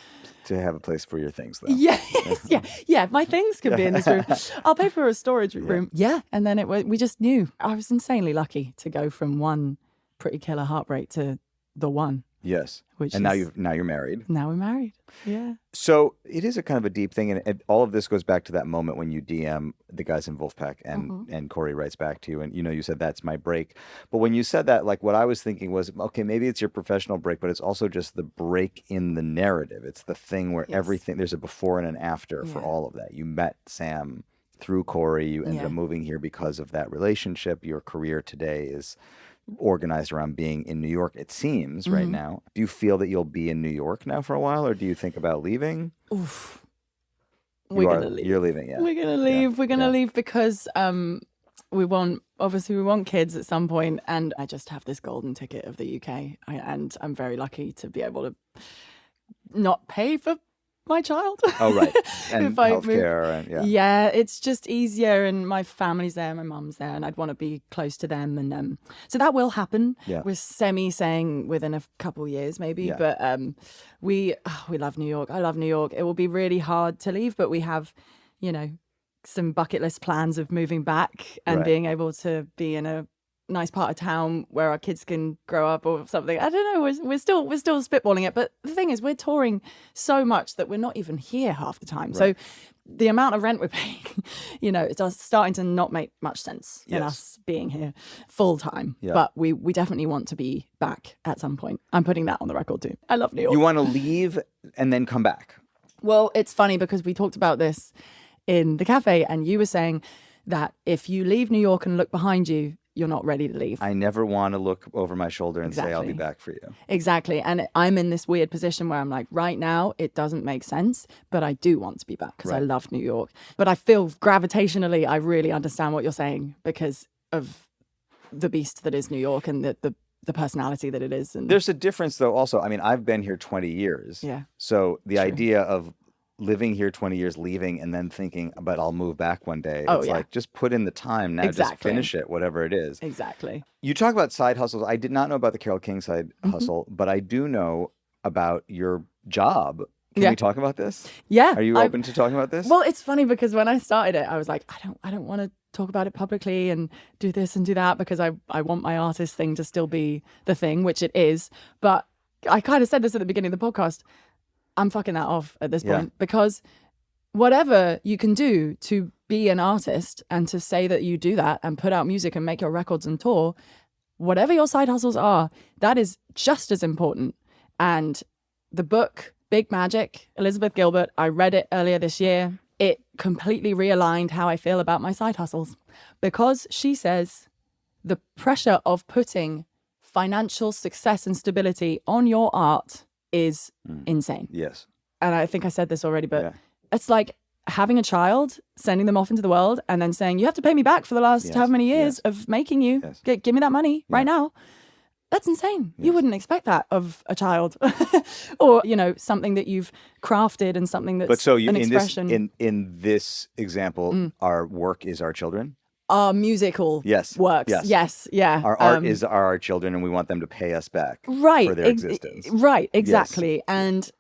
to have a place for your things, though.
Yeah. My things could be in this room. I'll pay for a storage room. Yeah. And then we just knew. I was insanely lucky to go from one pretty killer heartbreak to the one.
Yes. Now you're married.
Now we're married. Yeah.
So it is a kind of a deep thing. And all of this goes back to that moment when you DM the guys in Wolfpack and Cory writes back to you. And, you said, that's my break. But when you said that, like what I was thinking was, okay, maybe it's your professional break, but it's also just the break in the narrative. It's the thing where everything, there's a before and an after for all of that. You met Sam through Cory. You ended up moving here because of that relationship. Your career today is organized around being in New York, it seems, right now. Do you feel that you'll be in New York now for a while, or do you think about leaving?
Oof. We're going to leave.
You're leaving, yeah.
We're going to leave. We're going to leave because we want kids at some point, and I just have this golden ticket of the UK, and I'm very lucky to be able to not pay for my child.
Oh, right. And healthcare.
Yeah, it's just easier. And my family's there, my mum's there, and I'd want to be close to them. And so that will happen. Yeah. We're saying within a couple of years, maybe. Yeah. But we love New York. I love New York. It will be really hard to leave, but we have, some bucket list plans of moving back and being able to be in a nice part of town where our kids can grow up or something. I don't know. We're still spitballing it. But the thing is, we're touring so much that we're not even here half the time. Right. So the amount of rent we're paying, it's starting to not make much sense in us being here full time. Yeah. But we definitely want to be back at some point. I'm putting that on the record too. I love New York.
You want to leave and then come back?
Well, it's funny because we talked about this in the cafe, and you were saying that if you leave New York and look behind you, you're not ready to leave.
I never want to look over my shoulder and say, I'll be back for you.
Exactly. And I'm in this weird position where I'm like, right now, it doesn't make sense, but I do want to be back because I love New York. But I feel gravitationally, I really understand what you're saying because of the beast that is New York and the personality that it is. And
there's a difference, though, also. I mean, I've been here 20 years.
Yeah.
So the idea of living here 20 years, leaving, and then thinking, but I'll move back one day. It's like, just put in the time now, just finish it, whatever it is.
Exactly.
You talk about side hustles. I did not know about the Carole King side hustle, but I do know about your job. Can we talk about this?
Yeah.
Are you open to talking about this?
Well, it's funny because when I started it, I was like, I don't want to talk about it publicly and do this and do that because I want my artist thing to still be the thing, which it is. But I kind of said this at the beginning of the podcast. I'm fucking that off at this point because whatever you can do to be an artist and to say that you do that and put out music and make your records and tour, whatever your side hustles are, that is just as important. And the book, Big Magic, Elizabeth Gilbert, I read it earlier this year. It completely realigned how I feel about my side hustles, because she says the pressure of putting financial success and stability on your art is insane.
Yes.
And I think I said this already, but it's like having a child, sending them off into the world, and then saying, you have to pay me back for the last however many years of making you. Give me that money right now. That's insane. You wouldn't expect that of a child, or something that you've crafted and something that's
but so you
an
in
expression.
in this example, our work is our children.
Our musical works. Yes. Yeah.
Our art is our children, and we want them to pay us back
for
their existence.
Right. Exactly. Yes. And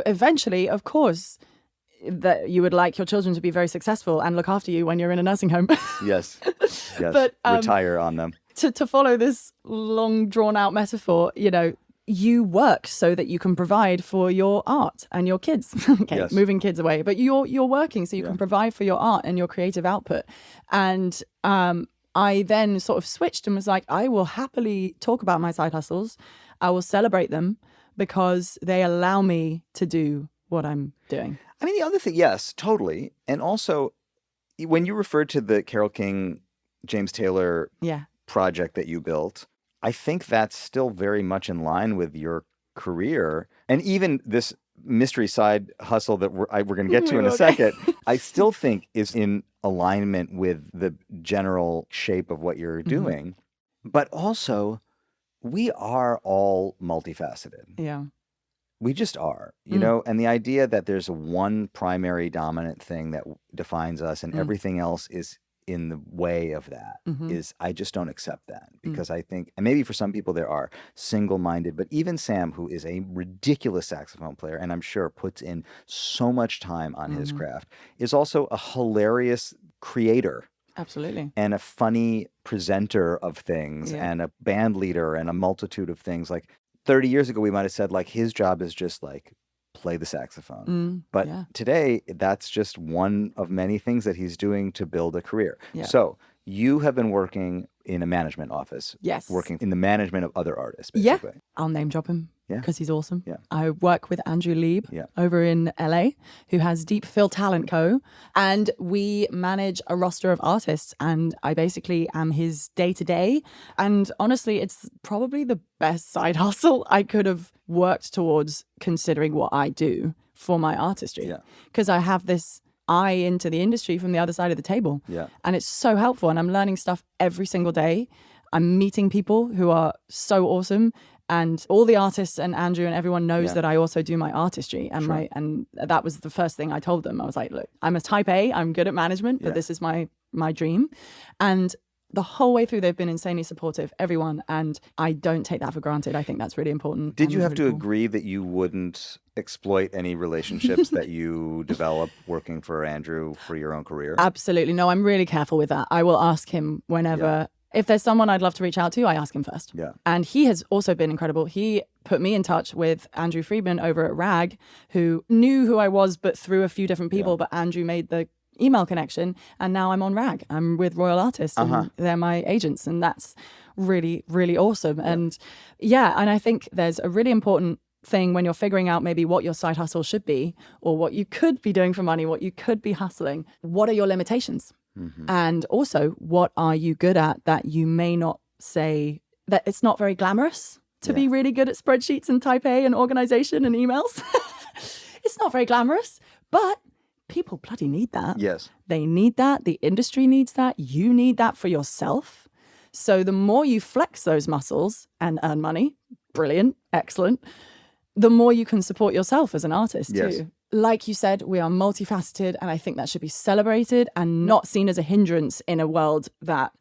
eventually, of course, that you would like your children to be very successful and look after you when you're in a nursing home. Yes. But
retire on them.
To follow this long drawn out metaphor, you work so that you can provide for your art and your kids. Okay, moving kids away, but you're working so you can provide for your art and your creative output. And I then sort of switched and was like, I will happily talk about my side hustles. I will celebrate them because they allow me to do what I'm doing.
I mean, the other thing, yes, totally. And also, when you referred to the Carole King, James Taylor project that you built, I think that's still very much in line with your career. And even this mystery side hustle that we're going to get to in a second, I still think is in alignment with the general shape of what you're doing. But also, we are all multifaceted.
Yeah.
We just are, and the idea that there's one primary dominant thing that defines us and everything else is in the way of that is, I just don't accept that, because I think, and maybe for some people there are single-minded, but even Sam, who is a ridiculous saxophone player, and I'm sure puts in so much time on his craft, is also a hilarious creator.
Absolutely.
And a funny presenter of things and a band leader and a multitude of things. Like 30 years ago, we might have said like his job is just like play the saxophone. But today, that's just one of many things that he's doing to build a career. Yeah. So you have been working in a management office.
Yes.
Working in the management of other artists, basically.
Yeah. I'll name drop him because he's awesome.
Yeah.
I work with Andrew Lieb over in LA, who has Deep Fill Talent Co. And we manage a roster of artists, and I basically am his day-to-day. And honestly, it's probably the best side hustle I could have worked towards, considering what I do for my artistry. Yeah. Because I have this eye into the industry from the other side of the table. Yeah. And it's so helpful, and I'm learning stuff every single day. I'm meeting people who are so awesome. And all the artists and Andrew and everyone knows that I also do my artistry. And and that was the first thing I told them. I was like, look, I'm a type A, I'm good at management, but this is my dream. And the whole way through, they've been insanely supportive, everyone. And I don't take that for granted. I think that's really important.
Did you have to agree that you wouldn't exploit any relationships that you develop working for Andrew for your own career?
Absolutely. No, I'm really careful with that. I will ask him whenever... Yeah. If there's someone I'd love to reach out to, I ask him first. Yeah. And he has also been incredible. He put me in touch with Andrew Friedman over at RAG, who knew who I was, but through a few different people. But Andrew made the email connection, and now I'm on RAG. I'm with Royal Artists, and they're my agents, and that's really, really awesome. Yeah. And and I think there's a really important thing when you're figuring out maybe what your side hustle should be, or what you could be doing for money, what you could be hustling. What are your limitations? And also, what are you good at that you may not say that it's not very glamorous to be really good at spreadsheets and type A and organization and emails? It's not very glamorous, but people bloody need that.
Yes.
They need that. The industry needs that. You need that for yourself. So the more you flex those muscles and earn money, brilliant, excellent, the more you can support yourself as an artist too. Like you said, we are multifaceted, and I think that should be celebrated and not seen as a hindrance in a world that,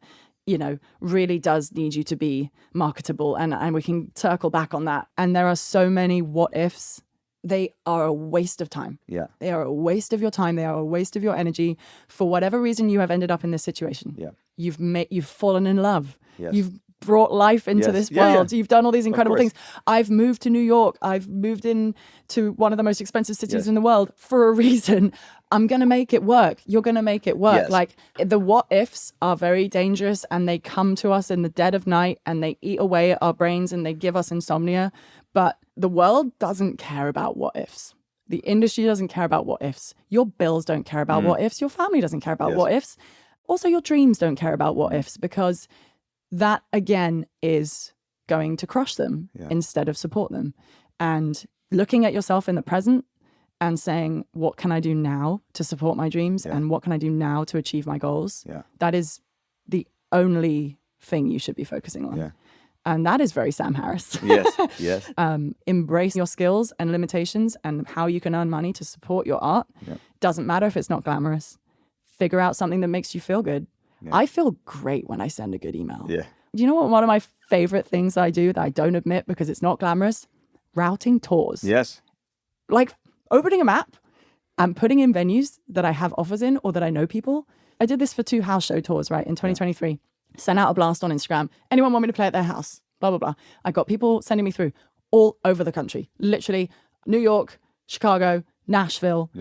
really does need you to be marketable. And we can circle back on that. And there are so many what ifs. They are a waste of time. Yeah. They are a waste of your time. They are a waste of your energy. For whatever reason you have ended up in this situation. Yeah. You've fallen in love. Yes. You've brought life into
Yes.
this
Yeah,
world.
yeah.
You've done all these incredible
course.
things. I've moved to New York. I've moved in to one of the most expensive cities
Yes.
in the world for a reason. I'm going to make it work. You're going to make it work.
Yes.
Like the what ifs are very dangerous, and they come to us in the dead of night and they eat away at our brains and they give us insomnia. But the world doesn't care about what ifs. The industry doesn't care about what ifs. Your bills don't care about what ifs. Your family doesn't care about
Yes.
what ifs. Also, your dreams don't care about what ifs, because that again is going to crush them instead of support them. And looking at yourself in the present and saying, what can I do now to support my dreams? And what can I do now to achieve my goals?
Yeah.
That is the only thing you should be focusing on.
Yeah.
And that is very Sam Harris.
Yes. Yes.
Embrace your skills and limitations and how you can earn money to support your art.
Yeah.
Doesn't matter if it's not glamorous. Figure out something that makes you feel good.
Yeah.
I feel great when I send a good email.
Yeah.
Do you know what one of my favorite things I do that I don't admit because it's not glamorous? Routing tours.
Yes.
Like opening a map and putting in venues that I have offers in or that I know people. I did this for 2 house show tours, right, in 2023. Sent out a blast on Instagram. Anyone want me to play at their house? Blah, blah, blah. I got people sending me through all over the country. Literally New York, Chicago, Nashville,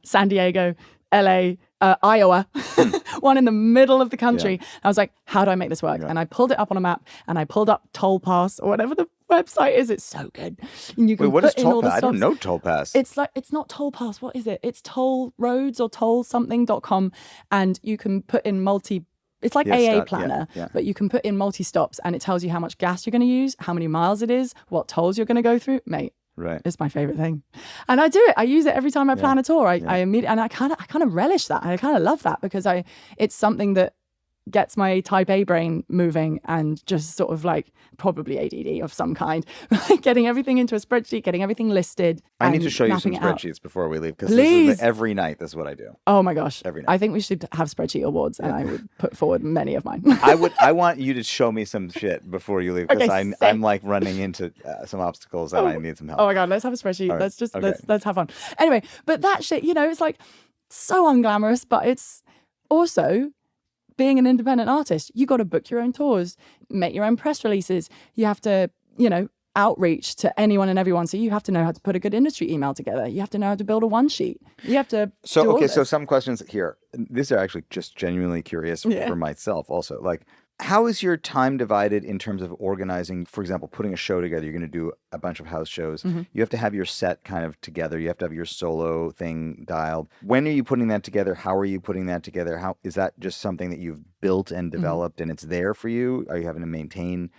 San Diego, LA, Iowa, one in the middle of the country. I was like, how do I make this work? And I pulled it up on a map and I pulled up Toll Pass or whatever the website is. It's so good. And you can
Wait, what
put
is
in all
Toll
the
Pass? I don't
stops.
know Toll Pass.
It's like, it's not Toll Pass. What is it? It's Toll Roads or Toll something.com. And you can put in it's like AA Planner, but you can put in multi-stops and it tells you how much gas you're going to use, how many miles it is, what tolls you're going to go through. Mate,
Right.
it's my favorite thing. And I do it. I use it every time I plan a tour. I immediately, and I kind of relish that. I kind of love that because it's something that gets my type A brain moving and just sort of like probably ADD of some kind, getting everything into a spreadsheet, getting everything listed.
I need to
and
show you some
mapping it out.
spreadsheets before we leave because
Please.
Every night this is what I do.
Oh my gosh.
Every night.
I think we should have spreadsheet awards and I would put forward many of mine.
I want you to show me some shit before you leave because
Okay,
I'm like running into some obstacles and I need some help.
Oh my God, let's have a spreadsheet.
All right.
Let's just,
Okay.
let's have fun. Anyway, but that shit, it's like so unglamorous, but it's also being an independent artist. You got to book your own tours, make your own press releases. You have to, outreach to anyone and everyone. So you have to know how to put a good industry email together. You have to know how to build a one sheet. You have to do all
So
this.
some questions here. These are actually just genuinely curious for myself also. Like, how is your time divided in terms of organizing, for example, putting a show together? You're going to do a bunch of house shows.
Mm-hmm.
You have to have your set kind of together. You have to have your solo thing dialed. When are you putting that together? How are you putting that together? How is that just something that you've built and developed and it's there for you? Are you having to maintain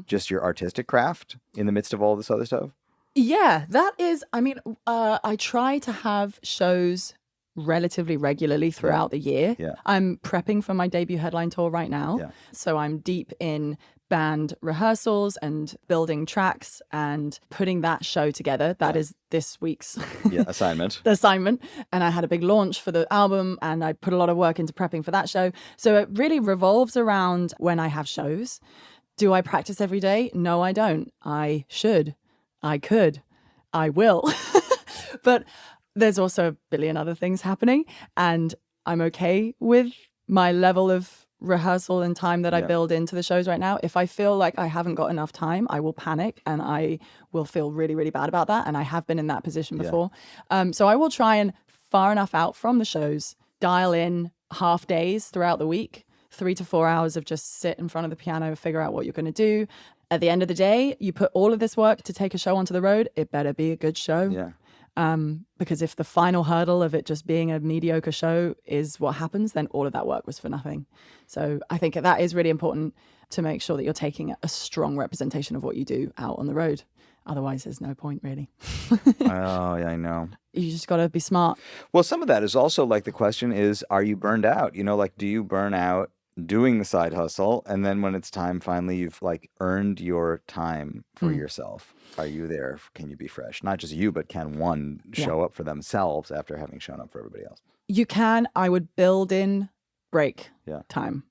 just your artistic craft in the midst of all this other stuff?
Yeah, that is, I try to have shows relatively regularly throughout the year.
Yeah.
I'm prepping for my debut headline tour right now.
Yeah.
So I'm deep in band rehearsals and building tracks and putting that show together. That is this week's
Assignment.
assignment. And I had a big launch for the album and I put a lot of work into prepping for that show. So it really revolves around when I have shows. Do I practice every day? No, I don't. I should. I could. I will. But there's also a billion other things happening and I'm okay with my level of rehearsal and time that I build into the shows right now. If I feel like I haven't got enough time, I will panic and I will feel really, really bad about that. And I have been in that position before. So I will try and far enough out from the shows, dial in half days throughout the week, 3 to 4 hours of just sit in front of the piano, figure out what you're going to do. At the end of the day, you put all of this work to take a show onto the road. It better be a good show.
Yeah.
Because if the final hurdle of it just being a mediocre show is what happens, then all of that work was for nothing. So I think that is really important to make sure that you're taking a strong representation of what you do out on the road. Otherwise, there's no point really.
Oh, yeah, I know.
You just got to be smart.
Well, some of that is also like the question is, are you burned out? Like, do you burn out doing the side hustle? And then when it's time, finally, you've like earned your time for yourself. Are you there? Can you be fresh? Not just you, but can one show up for themselves after having shown up for everybody else?
You can. I would build in break
Yeah.
time.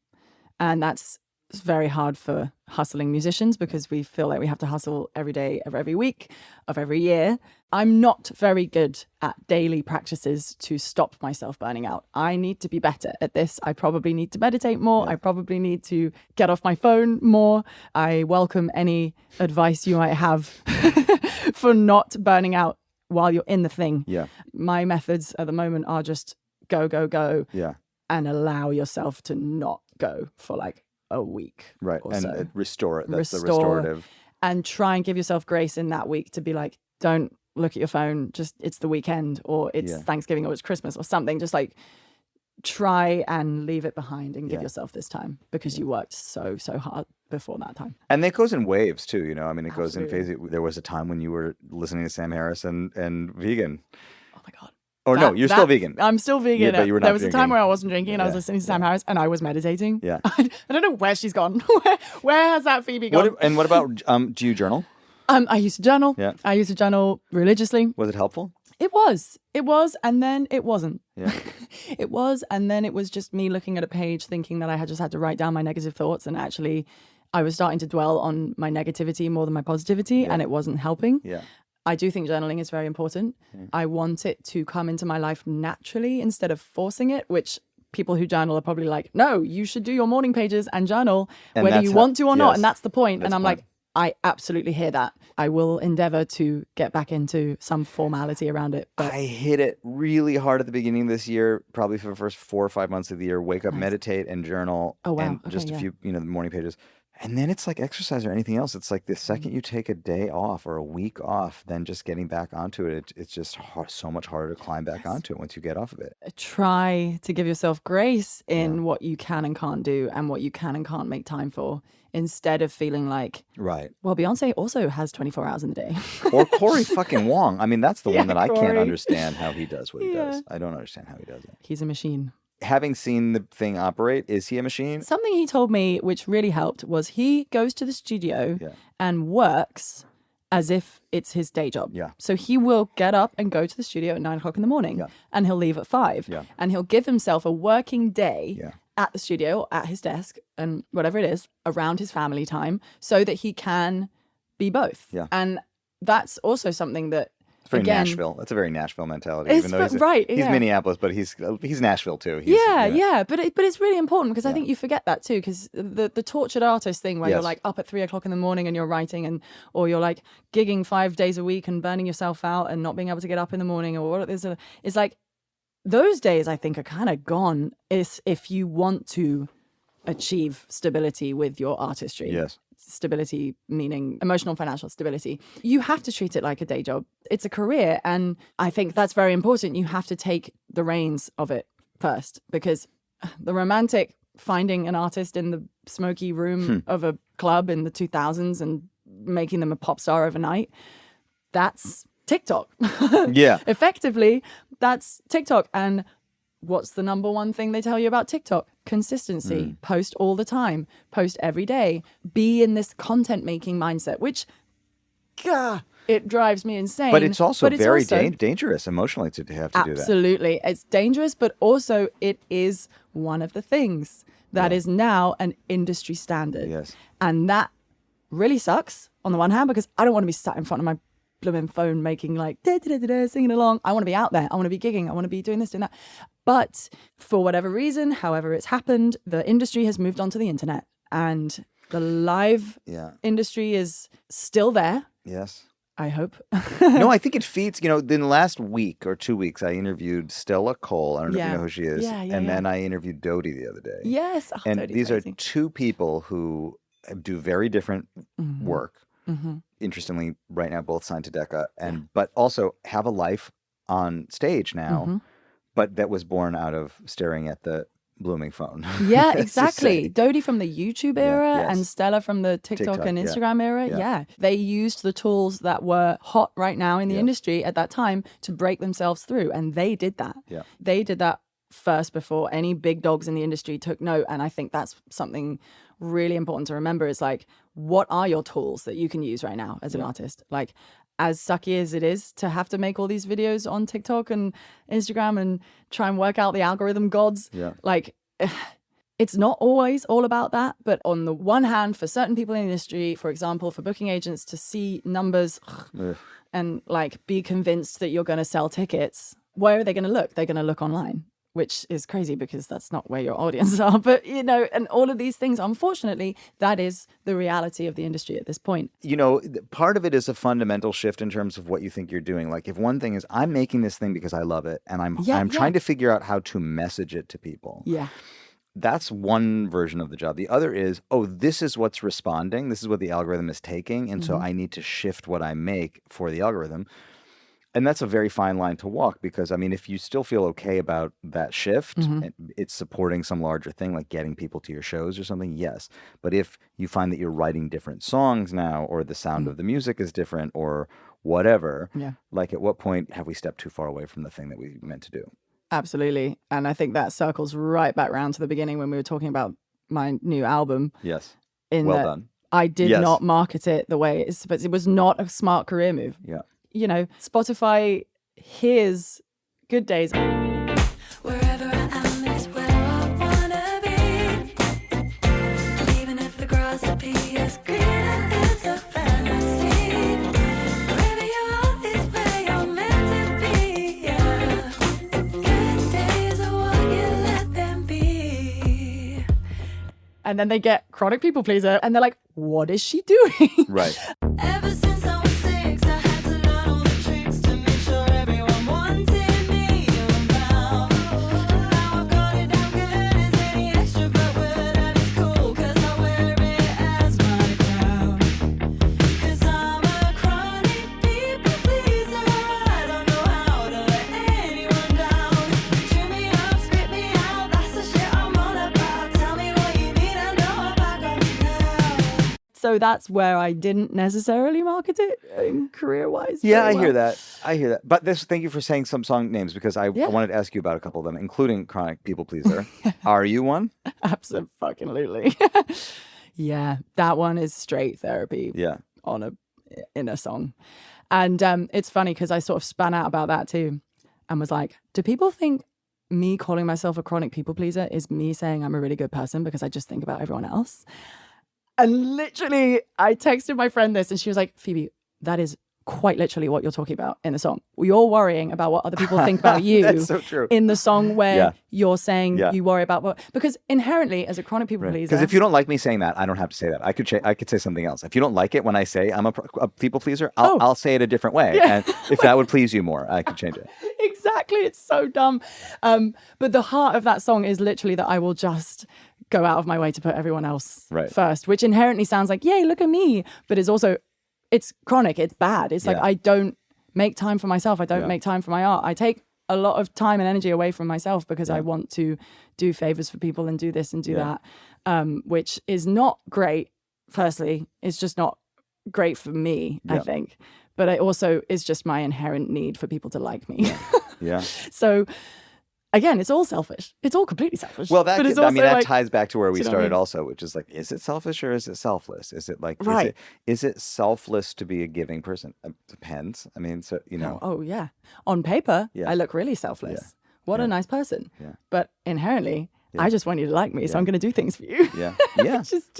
And that's It's very hard for hustling musicians because we feel like we have to hustle every day of every week of every year. I'm not very good at daily practices to stop myself burning out. I need to be better at this. I probably need to meditate more.
Yeah.
I probably need to get off my phone more. I welcome any advice you might have for not burning out while you're in the thing.
Yeah.
My methods at the moment are just go,
Yeah.
and allow yourself to not go for like a week.
Right.
Or
And
so.
restore it. That's the
Restore.
restorative.
And try and give yourself grace in that week to be like, don't look at your phone. Just it's the weekend or it's
Yeah.
Thanksgiving or it's Christmas or something. Just like try and leave it behind and give
Yeah.
yourself this time because you worked so hard before that time.
And it goes in waves too, you know. I mean, it goes in
Absolutely.
phases. There was a time when you were listening to Sam Harris and vegan.
Oh my God.
Or no, you're still vegan.
I'm still vegan.
Yeah, but you were not
there was a
drinking.
time where I wasn't drinking and I was
Yeah,
listening to Sam Harris and I was meditating.
Yeah.
I don't know where she's gone. where has that Phoebe gone?
What about, do you journal?
I used to journal.
Yeah.
I used to journal religiously.
Was it helpful?
It was, and then it wasn't.
Yeah.
It was, and then it was just me looking at a page thinking that I had just had to write down my negative thoughts, and actually I was starting to dwell on my negativity more than my positivity, and it wasn't helping.
Yeah.
I do think journaling is very important. I want it to come into my life naturally instead of forcing it, which people who journal are probably like, no, you should do your morning pages and journal
And
whether
that's
you
how-
want to or not.
yes,
And that's the point.
that's
And I'm
the point.
like, I absolutely hear that. I will endeavor to get back into some formality around it. But
I hit it really hard at the beginning of this year, probably for the first 4 or 5 months of the year. Wake up, meditate, and journal.
Oh, wow.
And
Okay,
just a
yeah.
few, the morning pages. And then it's like exercise or anything else. It's like the second you take a day off or a week off, then just getting back onto it, it's just so much harder to climb back onto it once you get off of it.
try to give yourself grace in what you can and can't do and what you can and can't make time for, instead of feeling like,
Right.
well, Beyonce also has 24 hours in the day.
Or Cory fucking Wong. I mean, that's the one that I can't
Cory.
understand how he does what he
Yeah.
does. I don't understand how he does it.
He's a machine.
Having seen the thing operate, is he a machine?
Something he told me which really helped was he goes to the studio
Yeah.
and works as if it's his day job.
Yeah.
So he will get up and go to the studio at 9 o'clock in the morning
Yeah.
and he'll leave at 5.
Yeah.
And he'll give himself a working day
Yeah.
at the studio, or at his desk, and whatever it is, around his family time, so that he can be both.
Yeah.
And that's also something that,
It's very
again,
Nashville. That's a very Nashville mentality.
It's
Even though
right,
he's
yeah.
Minneapolis, but he's Nashville too. He's,
Yeah. But it's really important because I think you forget that too, because the tortured artist thing where you're
Yes.
like up at 3 o'clock in the morning and you're writing, or you're like gigging 5 days a week and burning yourself out and not being able to get up in the morning, or what it's like, those days I think are kind of gone if you want to achieve stability with your artistry.
Yes.
Stability meaning emotional, financial stability. You have to treat it like a day job. It's a career. And I think that's very important. You have to take the reins of it first, because the romantic finding an artist in the smoky room of a club in the 2000s and making them a pop star overnight, that's TikTok.
Yeah.
Effectively, that's TikTok. And what's the number one thing they tell you about TikTok? Consistency. Post all the time. Post every day. Be in this content making mindset, which, gah, it drives me insane.
But it's also very
also-
dangerous emotionally to have to do that.
Absolutely. It's dangerous, but also it is one of the things that is now an industry standard.
Yes.
And that really sucks on the one hand, because I don't want to be sat in front of my blooming phone making like singing along. I want to be out there. I want to be gigging. I want to be doing this, doing that. But for whatever reason, however it's happened, the industry has moved on to the internet, and the live
Yeah.
industry is still there,
Yes.
I hope.
No, I think it feeds, in the last week or 2 weeks, I interviewed Stella Cole. I don't know if you
Yeah.
know who she is.
Yeah, yeah,
and then
yeah.
I interviewed Dodie the other day.
Yes. Oh,
And
Dodie's
these
amazing.
are two people who do very different
Mm-hmm.
work. Interestingly, right now both signed to Decca, but also have a life on stage now,
Mm-hmm.
but that was born out of staring at the blooming phone.
Yeah,
Let's just
exactly.
say.
Dodie from the YouTube era
yes.
and Stella from the TikTok and
yeah.
Instagram era.
Yeah.
Yeah. They used the tools that were hot right now in the
Yeah.
industry at that time to break themselves through. And they did that.
Yeah.
They did that first before any big dogs in the industry took note. And I think that's something really important to remember, is like, what are your tools that you can use right now as an artist? Like, as sucky as it is to have to make all these videos on TikTok and Instagram and try and work out the algorithm gods,
Yeah.
like, it's not always all about that. But on the one hand, for certain people in the industry, for example, for booking agents to see numbers and like be convinced that you're going to sell tickets, where are they going to look? They're going to look online, which is crazy because that's not where your audience are. But, you know, and all of these things, unfortunately, that is the reality of the industry at this point.
You know, part of it is a fundamental shift in terms of what you think you're doing. Like if one thing is I'm making this thing because I love it and I'm trying to figure out how to message it to people.
Yeah.
That's one version of the job. The other is, this is what's responding. This is what the algorithm is taking. And so I need to shift what I make for the algorithm. And that's a very fine line to walk because, I mean, if you still feel okay about that shift, it's supporting some larger thing like getting people to your shows or something, yes. But if you find that you're writing different songs now or the sound of the music is different or whatever, like at what point have we stepped too far away from the thing that we meant to do?
Absolutely. And I think that circles right back round to the beginning when we were talking about my new album.
Yes.
Well
done.
I did not market it the way it's supposed. It was not a smart career move.
Yeah.
You know, Spotify hears Good Days.
Wherever I am is where I wanna be. Even if the grass appears greener, it's a fantasy. Wherever you are is where you're meant to be. Yeah. Good days are what you let them be.
And then they get chronic people pleaser and they're like, what is she doing?
Right.
Ever since I was 6, I had to learn all the tricks to make sure everyone wanted me around. Now I've got it down good as any extrovert would, and it's cool 'cause I wear it as my crown. 'Cause I'm a chronic people pleaser. I don't know how to let anyone down. Chew me up, spit me out, that's the shit I'm all about. Tell me what you need, I know if I got it now.
So that's where I didn't necessarily market it career-wise.
Yeah, I
very
hear
well.
that. I hear that. But thank you for saying some song names because I wanted to ask you about a couple of them, including Chronic People Pleaser. Are you one?
Absolutely. Yeah, that one is straight therapy.
Yeah.
In a song. And it's funny because I sort of span out about that too and was like, do people think me calling myself a chronic people pleaser is me saying I'm a really good person because I just think about everyone else? And literally, I texted my friend this and she was like, Phoebe, that is quite literally what you're talking about in the song. You're worrying about what other people think about you.
That's so true.
In the song where you're saying you worry about what, because inherently as a chronic people pleaser.
Because if you don't like me saying that, I don't have to say that. I could say something else. If you don't like it when I say I'm a people pleaser, I'll say it a different way.
Yeah.
And if that would please you more, I could change it.
Exactly. It's so dumb. But the heart of that song is literally that I will just go out of my way to put everyone else first, which inherently sounds like, yay, look at me. But it's chronic. It's bad. It's like I don't make time for myself. I don't make time for my art. I take a lot of time and energy away from myself because I want to do favors for people and do this and do that, which is not great. Firstly, it's just not great for me, I think. But it also is just my inherent need for people to like me.
Yeah.
So again, it's all selfish. It's all completely selfish.
Well,
but it's
that
also
ties back to where we
you know
started
what I mean?
also, which is like, is it selfish or is it selfless? Is it like,
Right.
is it selfless to be a giving person? Depends. I mean, so, you know.
Oh, yeah. On paper, I look really selfless.
Yeah.
What a nice person.
Yeah.
But inherently, I just want you to like me, so I'm going to do things for you.
Yeah. Yeah.
just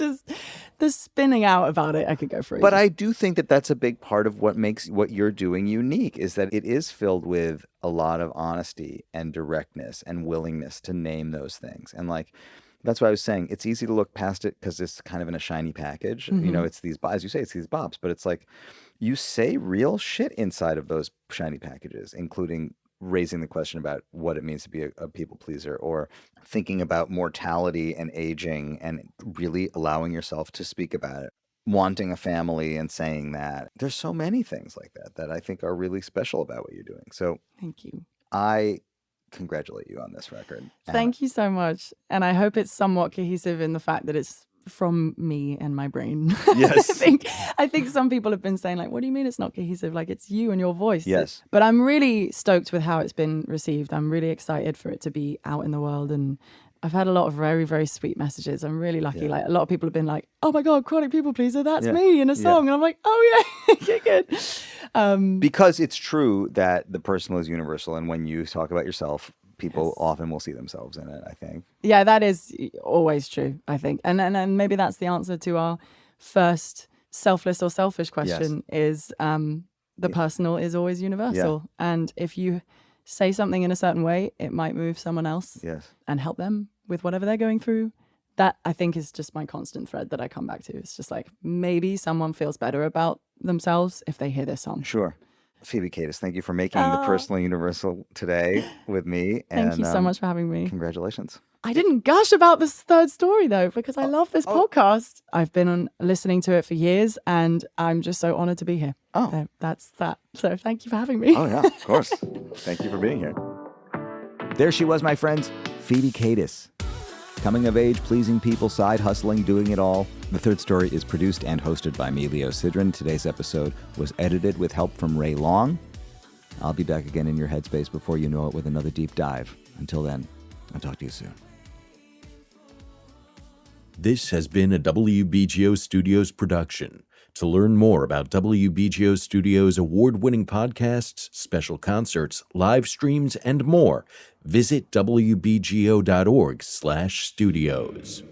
the spinning out about it, I could go for it.
But I do think that that's a big part of what makes what you're doing unique is that it is filled with a lot of honesty and directness and willingness to name those things. And like, that's why I was saying it's easy to look past it because it's kind of in a shiny package.
Mm-hmm.
You know, it's these, as you say, it's these bops, but it's like you say real shit inside of those shiny packages, including raising the question about what it means to be a people pleaser or thinking about mortality and aging and really allowing yourself to speak about it, wanting a family and saying that. There's so many things like that I think are really special about what you're doing. So
thank you.
I congratulate you on this record.
Thank you so much. And I hope it's somewhat cohesive in the fact that it's from me and my brain.
Yes.
I think some people have been saying like, what do you mean it's not cohesive? Like it's you and your voice.
Yes.
But I'm really stoked with how it's been received. I'm really excited for it to be out in the world. And I've had a lot of very, very sweet messages. I'm really lucky. Like a lot of people have been like, oh my God, chronic people pleaser, that's me in a song. And I'm like, oh yeah, okay, good.
Because it's true that the personal is universal. And when you talk about yourself, people often will see themselves in it, I think.
Yeah, that is always true, I think. And maybe that's the answer to our first selfless or selfish question is the personal is always universal. And if you say something in a certain way, it might move someone else and help them with whatever they're going through. That, I think, is just my constant thread that I come back to. It's just like, maybe someone feels better about themselves if they hear this song.
Sure. Phoebe Katis, thank you for making the personal universal today with me.
Thank you so much for having me.
Congratulations.
I didn't gush about this third story, though, because I love this podcast. I've been listening to it for years, and I'm just so honored to be here. So that's that. So thank you for having me.
Oh, yeah, of course. Thank you for being here. There she was, my friends, Phoebe Katis. Coming of age, pleasing people, side hustling, doing it all. The Third Story is produced and hosted by me, Leo Sidran. Today's episode was edited with help from Ray Long. I'll be back again in your headspace before you know it with another deep dive. Until then, I'll talk to you soon.
This has been a WBGO Studios production. To learn more about WBGO Studios' award-winning podcasts, special concerts, live streams, and more, visit wbgo.org/studios.